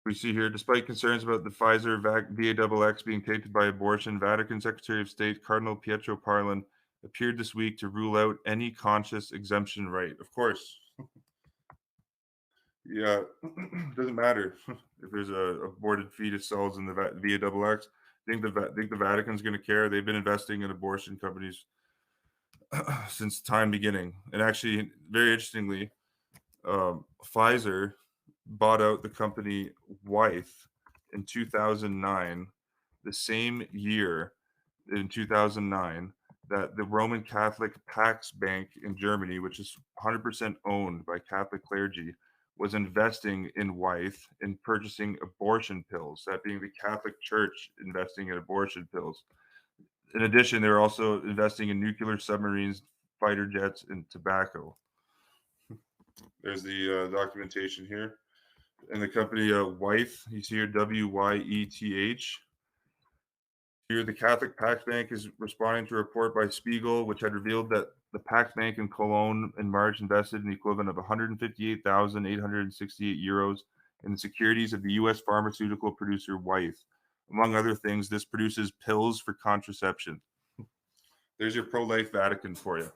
We see here, despite concerns about the Pfizer VA-XX being tainted by abortion, Vatican Secretary of State Cardinal Pietro Parolin appeared this week to rule out any conscious exemption right. Of course. Yeah, doesn't matter if there's aborted fetus cells in the VA-XX. Think the Vatican's going to care? They've been investing in abortion companies since time beginning. And actually, very interestingly, Pfizer bought out the company Wyeth in 2009, the same year in 2009 that the Roman Catholic Pax Bank in Germany, which is 100% owned by Catholic clergy, was investing in Wyeth in purchasing abortion pills, that being the Catholic Church investing in abortion pills. In addition, they were also investing in nuclear submarines, fighter jets, and tobacco. There's the documentation here. And the company Wyeth, you see here, W-Y-E-T-H. Here, the Catholic Pax Bank is responding to a report by Spiegel, which had revealed that the Pax Bank in Cologne in March invested an equivalent of 158,868 euros in the securities of the U.S. pharmaceutical producer Wyeth. Among other things, this produces pills for contraception. There's your pro-life Vatican for you.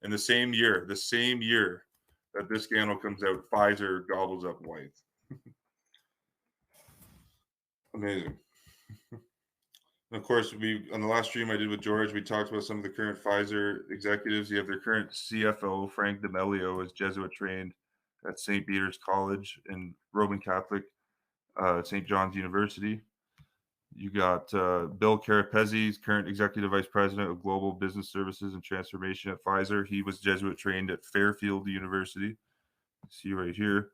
In the same year that this scandal comes out, Pfizer gobbles up Wyeth. Amazing. And of course, on the last stream I did with George, we talked about some of the current Pfizer executives. You have their current CFO, Frank D'Amelio, is Jesuit trained at St. Peter's College and Roman Catholic, St. John's University. You got Bill Carapezzi, current executive vice president of global business services and transformation at Pfizer. He was Jesuit trained at Fairfield University. See right here.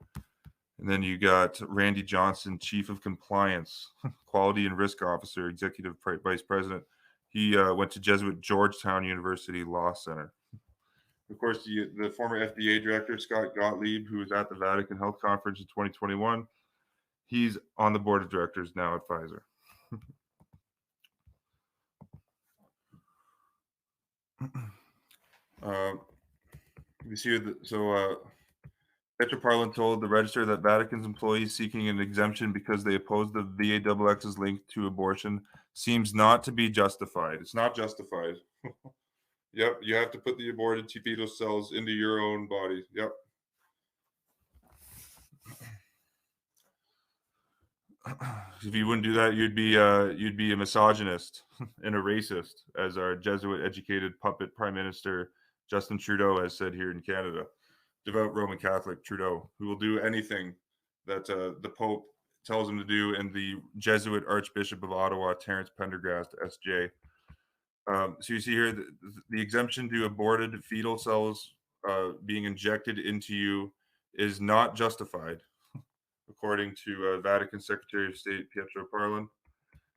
And then you got Randy Johnson, chief of compliance, quality and risk officer, executive vice president. He went to Jesuit Georgetown University Law Center. Of course, the former FDA director, Scott Gottlieb, who was at the Vatican Health Conference in 2021, he's on the board of directors now at Pfizer. You see, Pietro Parlin told the Register that Vatican's employees seeking an exemption because they oppose the VAXX's link to abortion seems not to be justified. It's not justified. Yep, you have to put the aborted fetal cells into your own body. Yep. If you wouldn't do that, you'd be a misogynist and a racist, as our Jesuit-educated puppet Prime Minister Justin Trudeau has said here in Canada. Devout Roman Catholic Trudeau, who will do anything that the Pope tells him to do, and the Jesuit Archbishop of Ottawa, Terence Pendergast, SJ. So you see here the exemption to aborted fetal cells being injected into you is not justified, according to Vatican Secretary of State Pietro Parlin.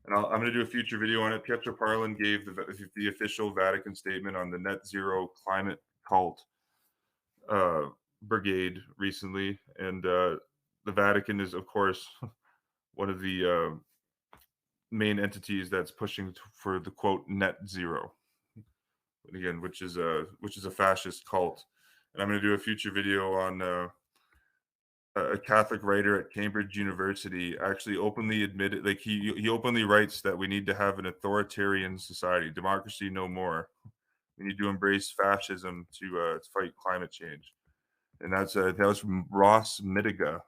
And I'm going to do a future video on it. Pietro Parlin gave the official Vatican statement on the net zero climate cult brigade recently, and the Vatican is, of course, one of the main entities that's pushing for the quote net zero, again, which is a fascist cult. And I'm going to do a future video on a Catholic writer at Cambridge University actually openly admitted, like he openly writes that we need to have an authoritarian society, democracy no more. We need to embrace fascism to fight climate change. And that was from Ross Mitiga,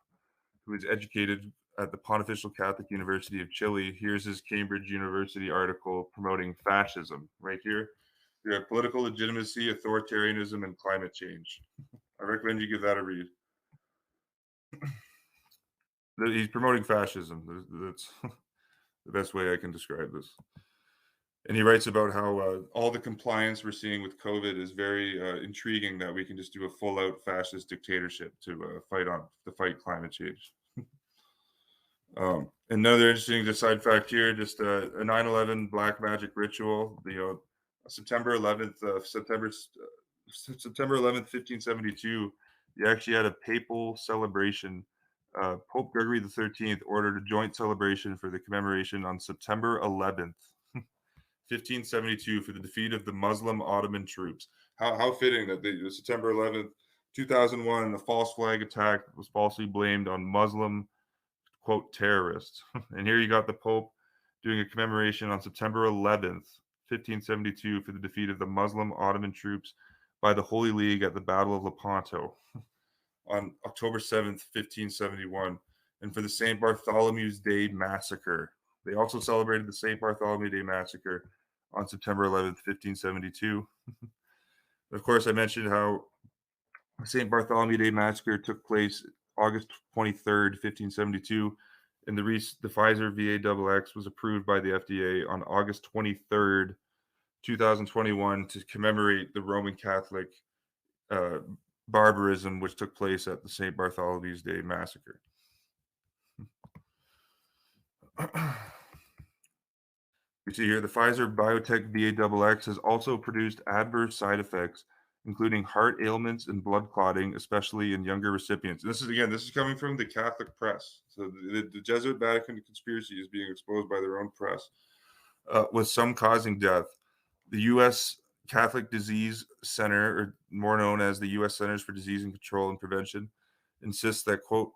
who is educated at the Pontifical Catholic University of Chile. Here's his Cambridge University article promoting fascism right here. We have political legitimacy, authoritarianism, and climate change. I recommend you give that a read. He's promoting fascism. That's the best way I can describe this. And he writes about how all the compliance we're seeing with COVID is very intriguing, that we can just do a full-out fascist dictatorship to fight climate change. Another interesting side fact here, just a 9/11 black magic ritual. September 11th, 1572, you actually had a papal celebration. Pope Gregory XIII ordered a joint celebration for the commemoration on September 11th. 1572, for the defeat of the Muslim Ottoman troops. How fitting that September 11th, 2001, a false flag attack was falsely blamed on Muslim, quote, terrorists. And here you got the Pope doing a commemoration on September 11th, 1572, for the defeat of the Muslim Ottoman troops by the Holy League at the Battle of Lepanto on October 7th, 1571, and for the St. Bartholomew's Day Massacre. They also celebrated the St. Bartholomew Day Massacre on September 11th, 1572. Of course, I mentioned how St. Bartholomew Day Massacre took place August 23rd, 1572, and the Pfizer VAXX was approved by the FDA on August 23rd, 2021, to commemorate the Roman Catholic barbarism which took place at the St. Bartholomew's Day Massacre. You see here, the Pfizer biotech VAXX has also produced adverse side effects, including heart ailments and blood clotting, especially in younger recipients. And this is coming from the Catholic press. So the Jesuit Vatican conspiracy is being exposed by their own press, with some causing death. The U.S. Catholic Disease Center, or more known as the U.S. Centers for Disease and Control and Prevention, insists that, quote,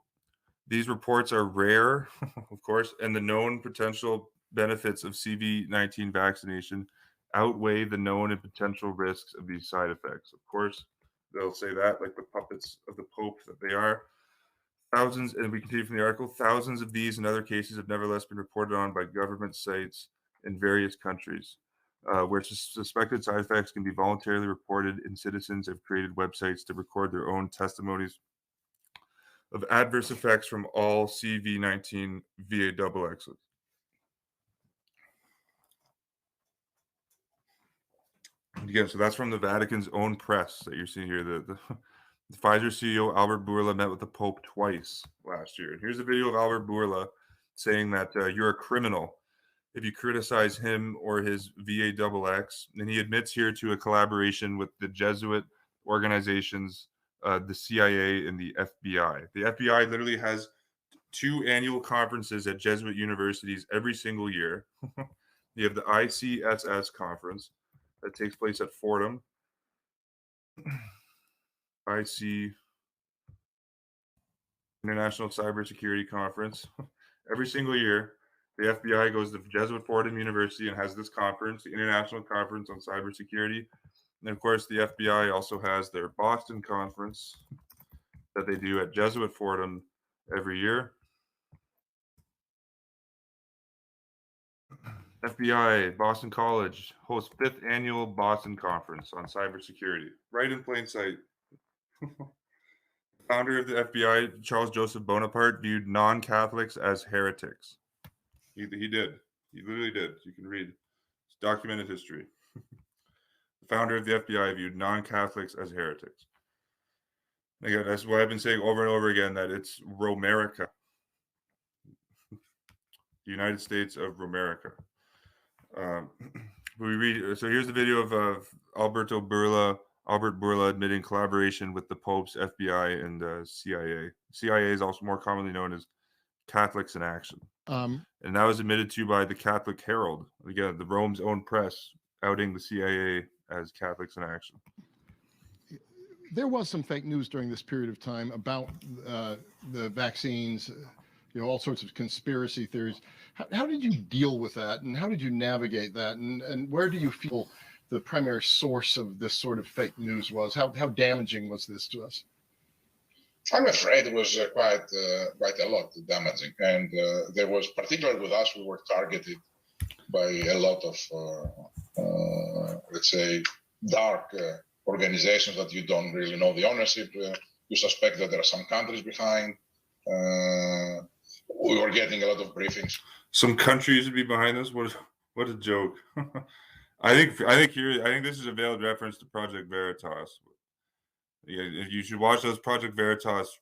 these reports are rare, of course, and the known potential benefits of CV-19 vaccination outweigh the known and potential risks of these side effects. Of course, they'll say that like the puppets of the Pope that they are. Thousands, and we continue from the article, thousands of these and other cases have nevertheless been reported on by government sites in various countries, where suspected side effects can be voluntarily reported, and citizens have created websites to record their own testimonies of adverse effects from all CV19 VAXXs. Again, so that's from the Vatican's own press that you're seeing here. The Pfizer CEO Albert Bourla met with the Pope twice last year. And here's a video of Albert Bourla saying that you're a criminal if you criticize him or his VAXX. And he admits here to a collaboration with the Jesuit organizations, the CIA and the FBI. The FBI literally has 2 annual conferences at Jesuit universities every single year. You have the ICSS conference that takes place at Fordham. IC International Cybersecurity Conference. Every single year, the FBI goes to Jesuit Fordham University and has this conference, the International Conference on Cybersecurity. And of course, the FBI also has their Boston conference that they do at Jesuit Fordham every year. FBI, Boston College hosts 5th annual Boston Conference on cybersecurity, right in plain sight. Founder of the FBI, Charles Joseph Bonaparte, viewed non-Catholics as heretics. He did. He literally did. You can read. It's documented history. The founder of the FBI viewed non-Catholics as heretics. Again, that's why I've been saying over and over again that it's Romerica. The United States of Romerica. So here's the video of Albert Bourla admitting collaboration with the Pope's FBI and CIA. CIA is also more commonly known as Catholics in Action. And that was admitted to by the Catholic Herald, again, the Rome's own press, outing the CIA as Catholics in Action. There was some fake news during this period of time about the vaccines, all sorts of conspiracy theories. How did you deal with that, and how did you navigate that, and where do you feel the primary source of this sort of fake news was? How damaging was this to us? I'm afraid it was quite a lot damaging, and there was, particularly with us, we were targeted by a lot of, let's say, dark organizations that you don't really know the ownership. You suspect that there are some countries behind. We were getting a lot of briefings. Some countries would be behind this. What a joke! I think this is a veiled reference to Project Veritas. Yeah, you should watch those Project Veritas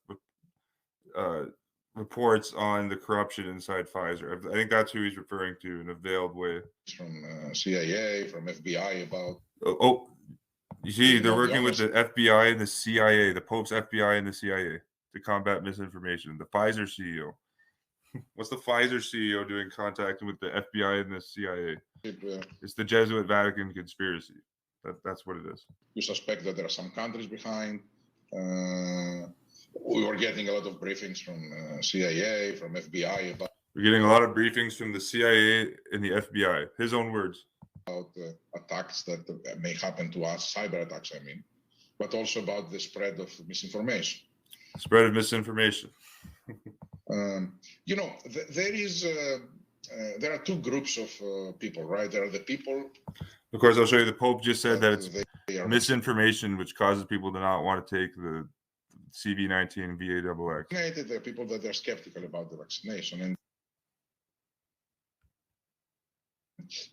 reports on the corruption inside Pfizer. I think that's who he's referring to in a veiled way. From CIA, from FBI about. You see, they're working with the FBI and the CIA, the Pope's FBI and the CIA to combat misinformation. The Pfizer CEO. What's the Pfizer CEO doing contacting with the FBI and the CIA? It's the Jesuit Vatican conspiracy. That's what it is. You suspect that there are some countries behind. We were getting a lot of briefings from CIA, from FBI about. We're getting a lot of briefings from the CIA and the FBI. His own words. About attacks that may happen to us, cyber attacks, I mean, but also about the spread of misinformation. Spread of misinformation. There are 2 groups of people, right? There are the people. Of course, I'll show you. The Pope just said that it's misinformation, which causes people to not want to take the CV19 VAXX. There are people that are skeptical about the vaccination, and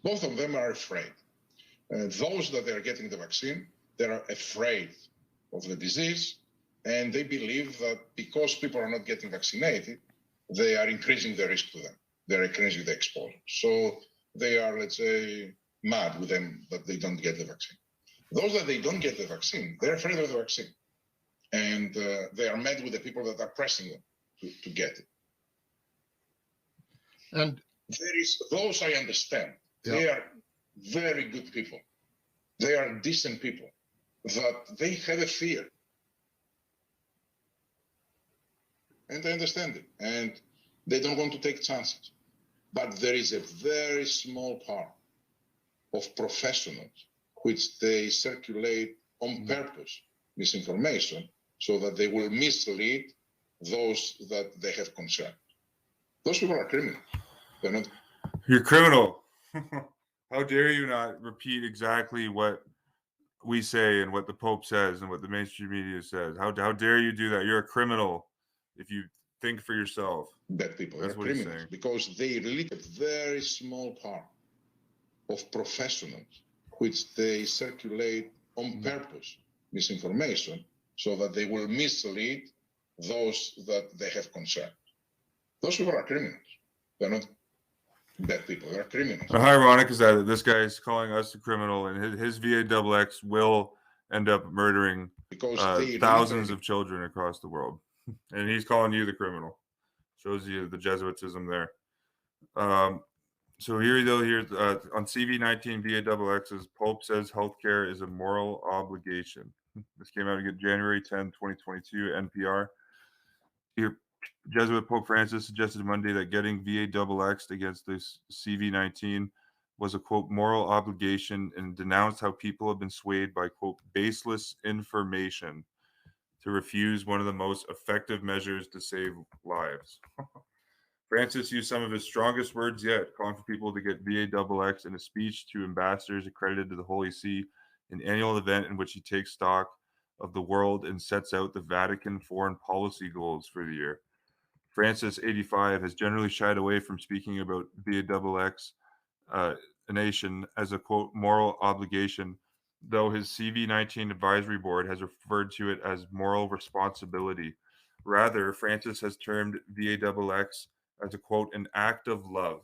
both of them are afraid. Those that are getting the vaccine, they are afraid of the disease, and they believe that because people are not getting vaccinated, they are increasing the risk to them. They're increasing the exposure. So they are, let's say, mad with them that they don't get the vaccine. Those that they don't get the vaccine, they're afraid of the vaccine. And they are mad with the people that are pressing them to get it. And those I understand. Yeah. They are very good people. They are decent people. That they have a fear. And I understand it. And they don't want to take chances. But there is a very small part of professionals, which they circulate on purpose misinformation so that they will mislead those that they have concerned. Those people are criminals. They're not. You're a criminal. How dare you not repeat exactly what we say and what the Pope says and what the mainstream media says? How dare you do that? You're a criminal if you think for yourself. Bad people. That's They're what he's criminals saying. because they relate a very small part of professionals, which they circulate on purpose misinformation so that they will mislead those that they have concerned. Those people are criminals. They're not bad people. They're criminals. How ironic is that this guy is calling us a criminal, and his VAXX will end up murdering thousands of children across the world, and he's calling you the criminal. Shows you the Jesuitism there. So here on CV19 VAXX's Pope says healthcare is a moral obligation. This came out again January 10, 2022, NPR. Here, Jesuit Pope Francis suggested Monday that getting VAXXed against this CV19 was a, quote, moral obligation, and denounced how people have been swayed by, quote, baseless information to refuse one of the most effective measures to save lives. Francis used some of his strongest words yet, calling for people to get VAXX in a speech to ambassadors accredited to the Holy See, an annual event in which he takes stock of the world and sets out the Vatican foreign policy goals for the year. Francis, 85, has generally shied away from speaking about VAXX nation as a, quote, moral obligation, though his CV19 advisory board has referred to it as moral responsibility. Rather, Francis has termed VAXX as a, quote, an act of love.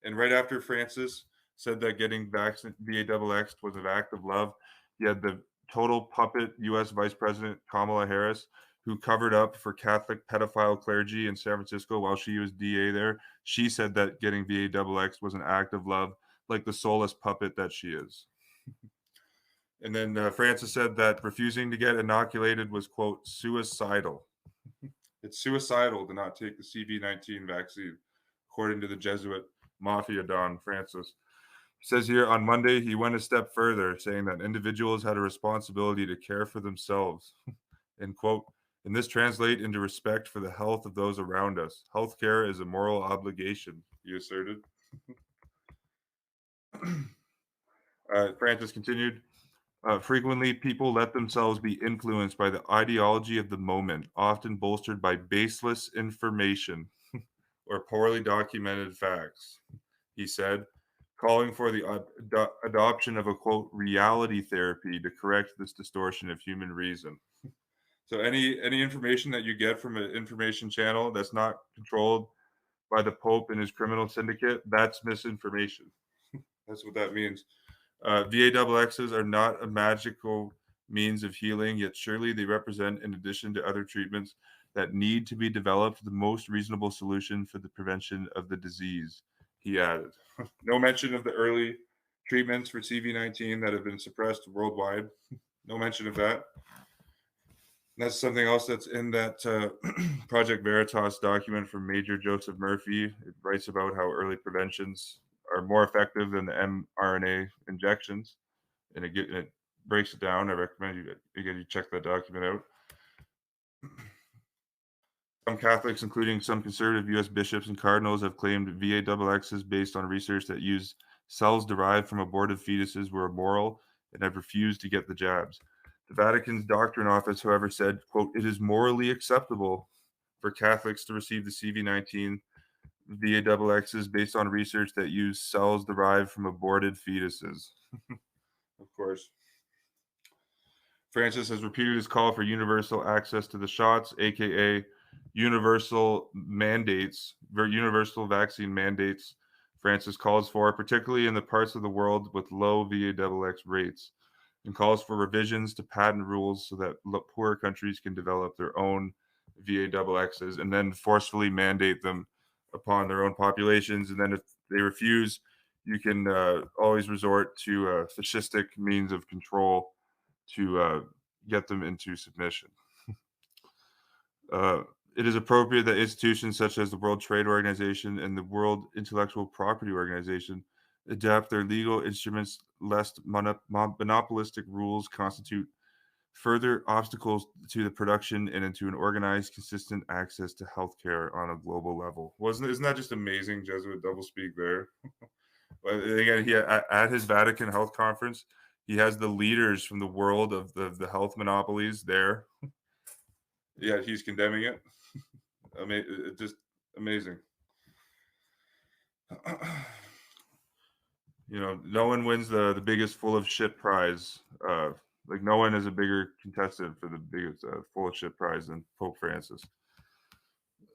And right after Francis said that getting VAXX was an act of love, you had the total puppet U.S. Vice President Kamala Harris, who covered up for Catholic pedophile clergy in San Francisco while she was DA there. She said that getting VAXX was an act of love, like the soulless puppet that she is. And then Francis said that refusing to get inoculated was, quote, suicidal. It's suicidal to not take the CV19 vaccine, according to the Jesuit mafia don Francis. He says here on Monday, he went a step further, saying that individuals had a responsibility to care for themselves. And, quote, and this translates into respect for the health of those around us. Healthcare is a moral obligation, he asserted. Francis continued, frequently people let themselves be influenced by the ideology of the moment, often bolstered by baseless information or poorly documented facts, he said, calling for the adoption of a, quote, reality therapy to correct this distortion of human reason. So any information that you get from an information channel that's not controlled by the Pope and his criminal syndicate, that's misinformation. That's what that means. VAXXs are not a magical means of healing, yet surely they represent, in addition to other treatments that need to be developed, the most reasonable solution for the prevention of the disease, he added. No mention of the early treatments for CV19 that have been suppressed worldwide. No mention of that. That's something else that's in that Project Veritas document from Major Joseph Murphy. It writes about how early preventions are more effective than the mRNA injections, and it breaks it down. I recommend you check that document out. Some Catholics, including some conservative U.S. bishops and cardinals, have claimed VAXXs based on research that used cells derived from aborted fetuses were immoral and have refused to get the jabs. The Vatican's doctrine office, however, said, quote, it is morally acceptable for Catholics to receive the CV19 VAXXs based on research that use cells derived from aborted fetuses. Of course. Francis has repeated his call for universal access to the shots, aka universal vaccine mandates. Francis calls for, particularly in the parts of the world with low VAXX rates, and calls for revisions to patent rules so that poorer countries can develop their own VAXXs and then forcefully mandate them upon their own populations. And then if they refuse, you can always resort to fascistic means of control to get them into submission. It is appropriate that institutions such as the World Trade Organization and the World Intellectual Property Organization adapt their legal instruments lest monopolistic rules constitute further obstacles to the production and into an organized, consistent access to healthcare on a global level. Isn't that just amazing, Jesuit doublespeak there? But again, at his Vatican Health Conference, he has the leaders from the world of the health monopolies there. Yeah, he's condemning it. Just amazing. No one wins the biggest full of shit prize. Like no one is a bigger contestant for the biggest full of shit prize than Pope Francis.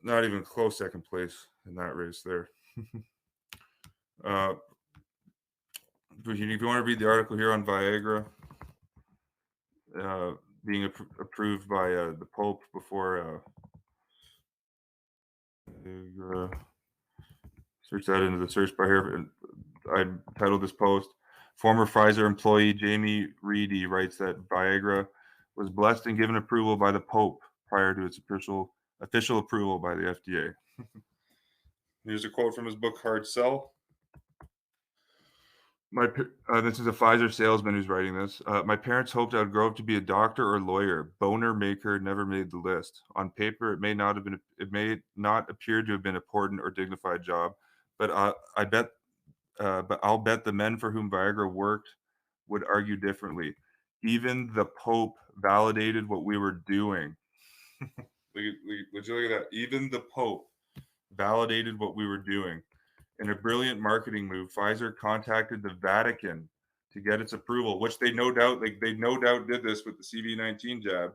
Not even close second place in that race there. But if you want to read the article here on Viagra being approved by the Pope before search that into the search bar here. I titled this post, former Pfizer employee Jamie Reedy writes that Viagra was blessed and given approval by the Pope prior to its official approval by the FDA. Here's a quote from his book, Hard Sell. This is a Pfizer salesman who's writing this. My parents hoped I would grow up to be a doctor or lawyer. Boner maker never made the list. On paper, it may not appear to have been an important or dignified job, but I'll bet the men for whom Viagra worked would argue differently. Even the Pope validated what we were doing. Would you look at that? Even the Pope validated what we were doing. In a brilliant marketing move, Pfizer contacted the Vatican to get its approval, which they no doubt did this with the CV-19 jab.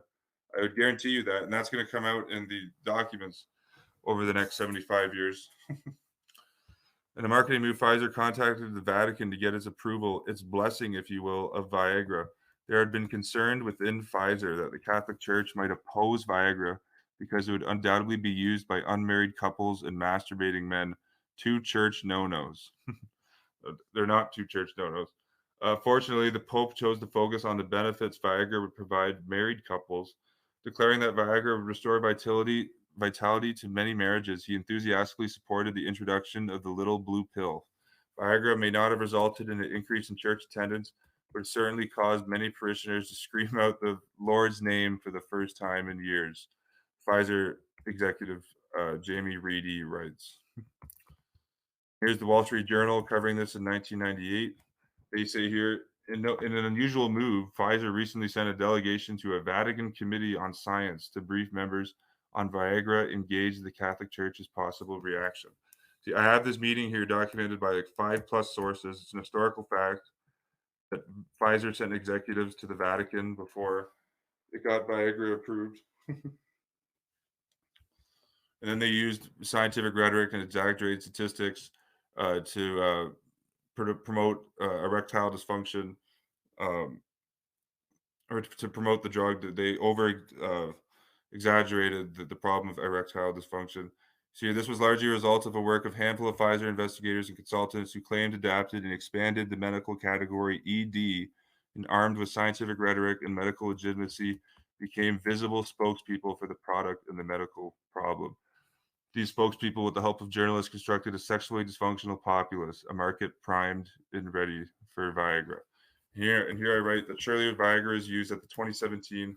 I would guarantee you that, and that's going to come out in the documents over the next 75 years. In a marketing move, Pfizer contacted the Vatican to get its approval, its blessing, if you will, of Viagra. There had been concern within Pfizer that the Catholic Church might oppose Viagra because it would undoubtedly be used by unmarried couples and masturbating men. Two church no-nos. They're not two church no-nos. Fortunately, the Pope chose to focus on the benefits Viagra would provide married couples, declaring that Viagra would restore vitality to many marriages. He enthusiastically supported the introduction of the little blue pill. Viagra may not have resulted in an increase in church attendance, but it certainly caused many parishioners to scream out the Lord's name for the first time in years. Pfizer executive Jamie Reedy writes. Here's the Wall Street Journal covering this in 1998. They say here, in an unusual move, Pfizer recently sent a delegation to a Vatican Committee on Science to brief members on Viagra, engage the Catholic Church's possible reaction. See, I have this meeting here documented by like 5+ sources. It's an historical fact that Pfizer sent executives to the Vatican before it got Viagra approved. And then they used scientific rhetoric and exaggerated statistics to promote erectile dysfunction, or to promote the drug. They exaggerated the problem of erectile dysfunction. So this was largely a result of a work of a handful of Pfizer investigators and consultants who claimed, adapted, and expanded the medical category ED, and armed with scientific rhetoric and medical legitimacy, became visible spokespeople for the product and the medical problem. These spokespeople, with the help of journalists, constructed a sexually dysfunctional populace, a market primed and ready for Viagra. Here I write that surely Viagra is used at the 2017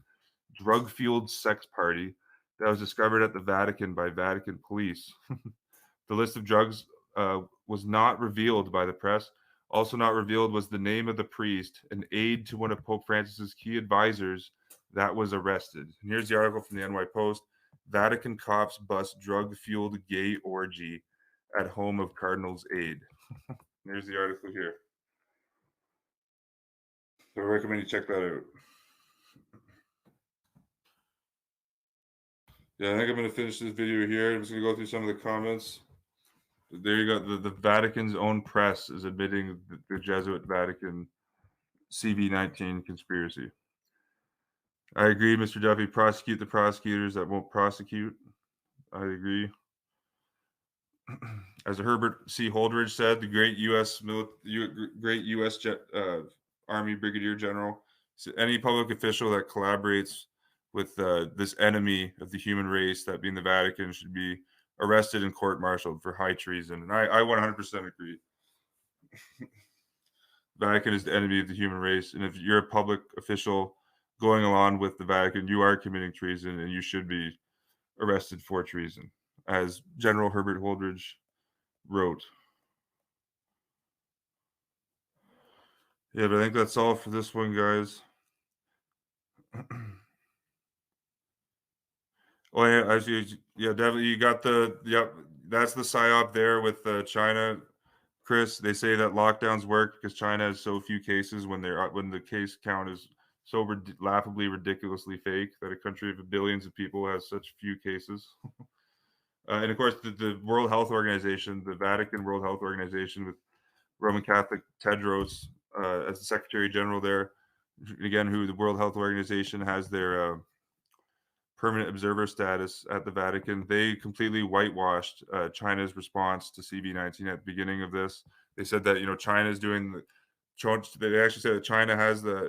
drug-fueled sex party that was discovered at the Vatican by Vatican police. The list of drugs was not revealed by the press. Also not revealed was the name of the priest, an aide to one of Pope Francis's key advisors, that was arrested. And here's the article from the NY Post. Vatican cops bust drug-fueled gay orgy at home of Cardinal's aide. Here's the article here. So I recommend you check that out. Yeah, I think I'm going to finish this video here. I'm just going to go through some of the comments. There you go. The Vatican's own press is admitting the Jesuit Vatican CV-19 conspiracy. I agree, Mr. Duffy. Prosecute the prosecutors that won't prosecute. I agree. As Herbert C. Holdridge said, the great U.S. Army Brigadier General, so any public official that collaborates with this enemy of the human race, that being the Vatican, should be arrested and court-martialed for high treason. And I 100% agree. Vatican is the enemy of the human race, and if you're a public official going along with the Vatican, you are committing treason, and you should be arrested for treason, as General Herbert Holdridge wrote. Yeah, but I think that's all for this one, guys. Oh yeah, definitely. You got that's the psyop there with China, Chris. They say that lockdowns work because China has so few cases when the case count is so laughably ridiculously fake that a country of billions of people has such few cases. And of course, the World Health Organization, the Vatican World Health Organization, with Roman Catholic Tedros as the Secretary General there, again, who the World Health Organization has their permanent observer status at the Vatican. They completely whitewashed China's response to CV-19 at the beginning of this. They said that China is doing they actually said that China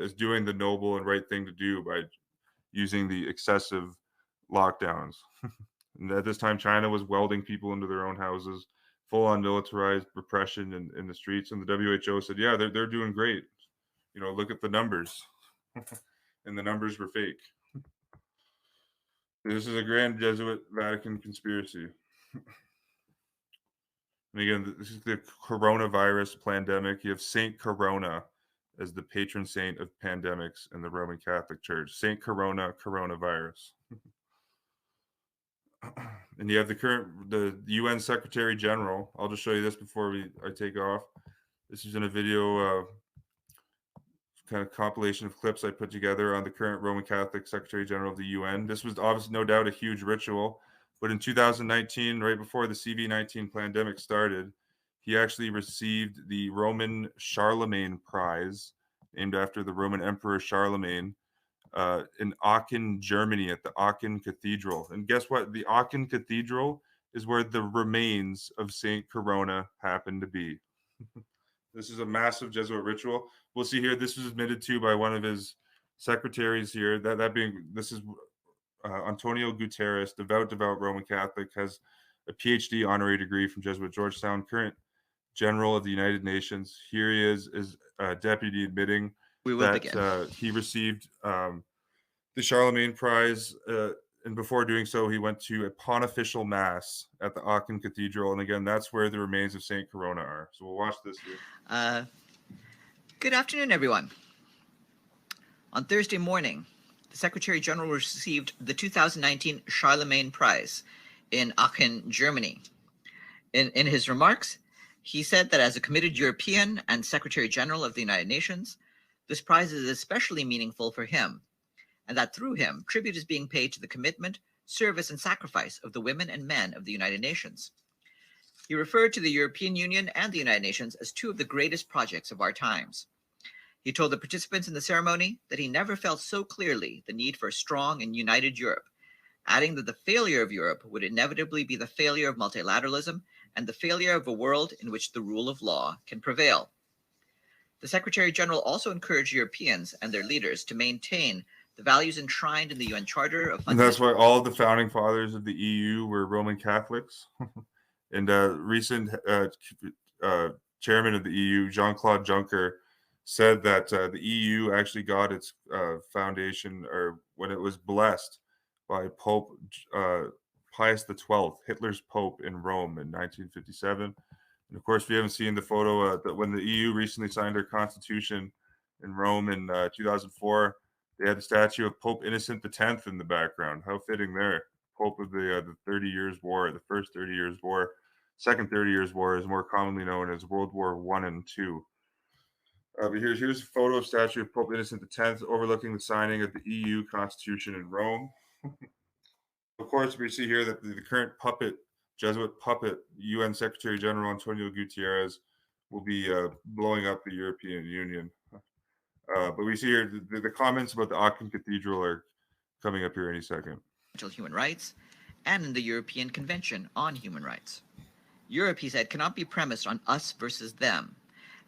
is doing the noble and right thing to do by using the excessive lockdowns. And at this time, China was welding people into their own houses, full-on militarized repression in the streets. And the WHO said, yeah, they're doing great. Look at the numbers. And the numbers were fake. This is a grand Jesuit Vatican conspiracy. And again, this is the coronavirus pandemic. You have Saint Corona as the patron saint of pandemics in the Roman Catholic Church. Saint Corona, coronavirus. And you have the UN Secretary General. I'll just show you this before I take off. This is in a video kind of compilation of clips I put together on the current Roman Catholic Secretary General of the UN. This was obviously no doubt a huge ritual, but in 2019, right before the CV-19 pandemic started, he actually received the Roman Charlemagne Prize, named after the Roman Emperor Charlemagne, in Aachen, Germany, at the Aachen Cathedral. And guess what? The Aachen Cathedral is where the remains of Saint Corona happen to be. This is a massive Jesuit ritual. We'll see here. This was admitted to by one of his secretaries here. This is Antonio Guterres, devout Roman Catholic, has a PhD honorary degree from Jesuit Georgetown, current General of the United Nations. Here he is deputy admitting that he received the Charlemagne Prize. And before doing so, he went to a pontifical mass at the Aachen Cathedral. And again, that's where the remains of Saint Corona are. So we'll watch this here. Good afternoon, everyone. On Thursday morning, the Secretary General received the 2019 Charlemagne Prize in Aachen, Germany. In his remarks, he said that as a committed European and Secretary General of the United Nations, this prize is especially meaningful for him, and that through him, tribute is being paid to the commitment, service, and sacrifice of the women and men of the United Nations. He referred to the European Union and the United Nations as two of the greatest projects of our times. He told the participants in the ceremony that he never felt so clearly the need for a strong and united Europe, adding that the failure of Europe would inevitably be the failure of multilateralism and the failure of a world in which the rule of law can prevail. The Secretary General also encouraged Europeans and their leaders to maintain the values enshrined in the UN Charter of Fundamental. And that's why all of the founding fathers of the EU were Roman Catholics. And recent chairman of the EU, Jean-Claude Juncker, said that the EU actually got its foundation, or when it was blessed by Pope Pius XII, Hitler's Pope in Rome in 1957. And of course, we haven't seen the photo that when the EU recently signed their constitution in Rome in 2004, they had the statue of Pope Innocent X in the background. How fitting there. Pope of the 30 Years' War, the first 30 Years' War. Second 30 Years' War is more commonly known as World War I and II. But here's a photo of statue of Pope Innocent X overlooking the signing of the EU Constitution in Rome. Of course, we see here that the current Jesuit puppet, UN Secretary General Antonio Guterres, will be blowing up the European Union. But we see here the comments about the Aachen Cathedral are coming up here any second. Human rights and in the European Convention on Human Rights. Europe, he said, cannot be premised on us versus them,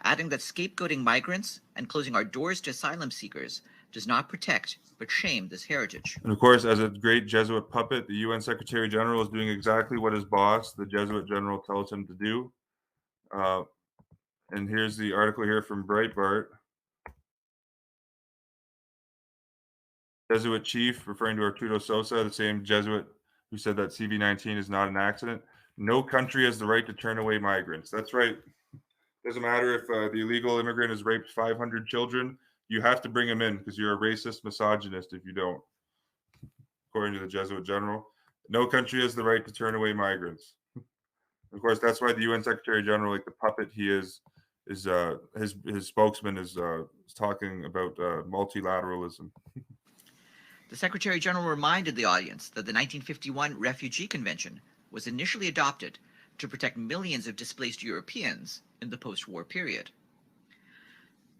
adding that scapegoating migrants and closing our doors to asylum seekers does not protect but shame this heritage. And of course, as a great Jesuit puppet, the UN Secretary General is doing exactly what his boss, the Jesuit General, tells him to do. And here's the article here from Breitbart. Jesuit chief, referring to Arturo Sosa, the same Jesuit who said that CV-19 is not an accident. No country has the right to turn away migrants. That's right. Doesn't matter if the illegal immigrant has raped 500 children. You have to bring him in because you're a racist misogynist if you don't, according to the Jesuit general. No country has the right to turn away migrants. Of course, that's why the UN Secretary General, like the puppet he is his spokesman is talking about multilateralism. The Secretary General reminded the audience that the 1951 Refugee Convention was initially adopted to protect millions of displaced Europeans in the post-war period.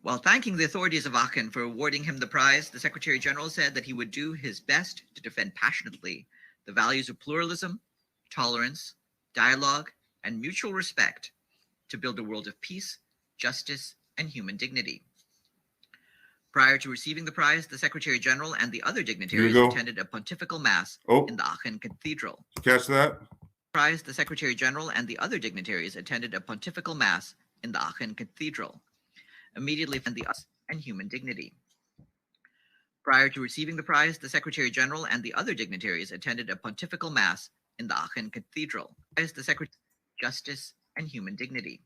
While thanking the authorities of Aachen for awarding him the prize, the Secretary General said that he would do his best to defend passionately the values of pluralism, tolerance, dialogue, and mutual respect to build a world of peace, justice, and human dignity. Prior to receiving the prize, the Secretary General and the other dignitaries attended a pontifical mass in the Aachen Cathedral. Catch that? Prize, the Secretary General and the other dignitaries attended a pontifical mass in the Aachen Cathedral, immediately from the us and human dignity. Prior to receiving the prize, the Secretary General and the other dignitaries attended a pontifical mass in the Aachen Cathedral. Prize, the Secretary Justice and human dignity.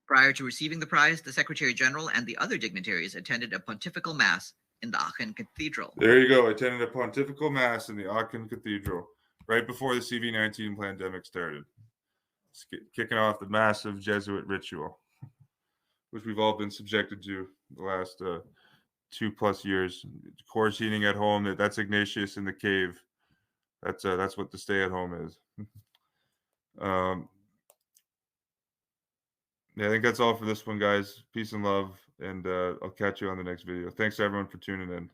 Prior to receiving the prize, the Secretary General and the other dignitaries attended a pontifical mass in the Aachen Cathedral. There you go. Attended a pontifical mass in the Aachen Cathedral right before the CV-19 pandemic started. It's kicking off the massive Jesuit ritual, which we've all been subjected to the last 2+ years. Quarantining at home, that's Ignatius in the cave. That's what the stay-at-home is. Yeah, I think that's all for this one, guys. Peace and love, and I'll catch you on the next video. Thanks, everyone, for tuning in.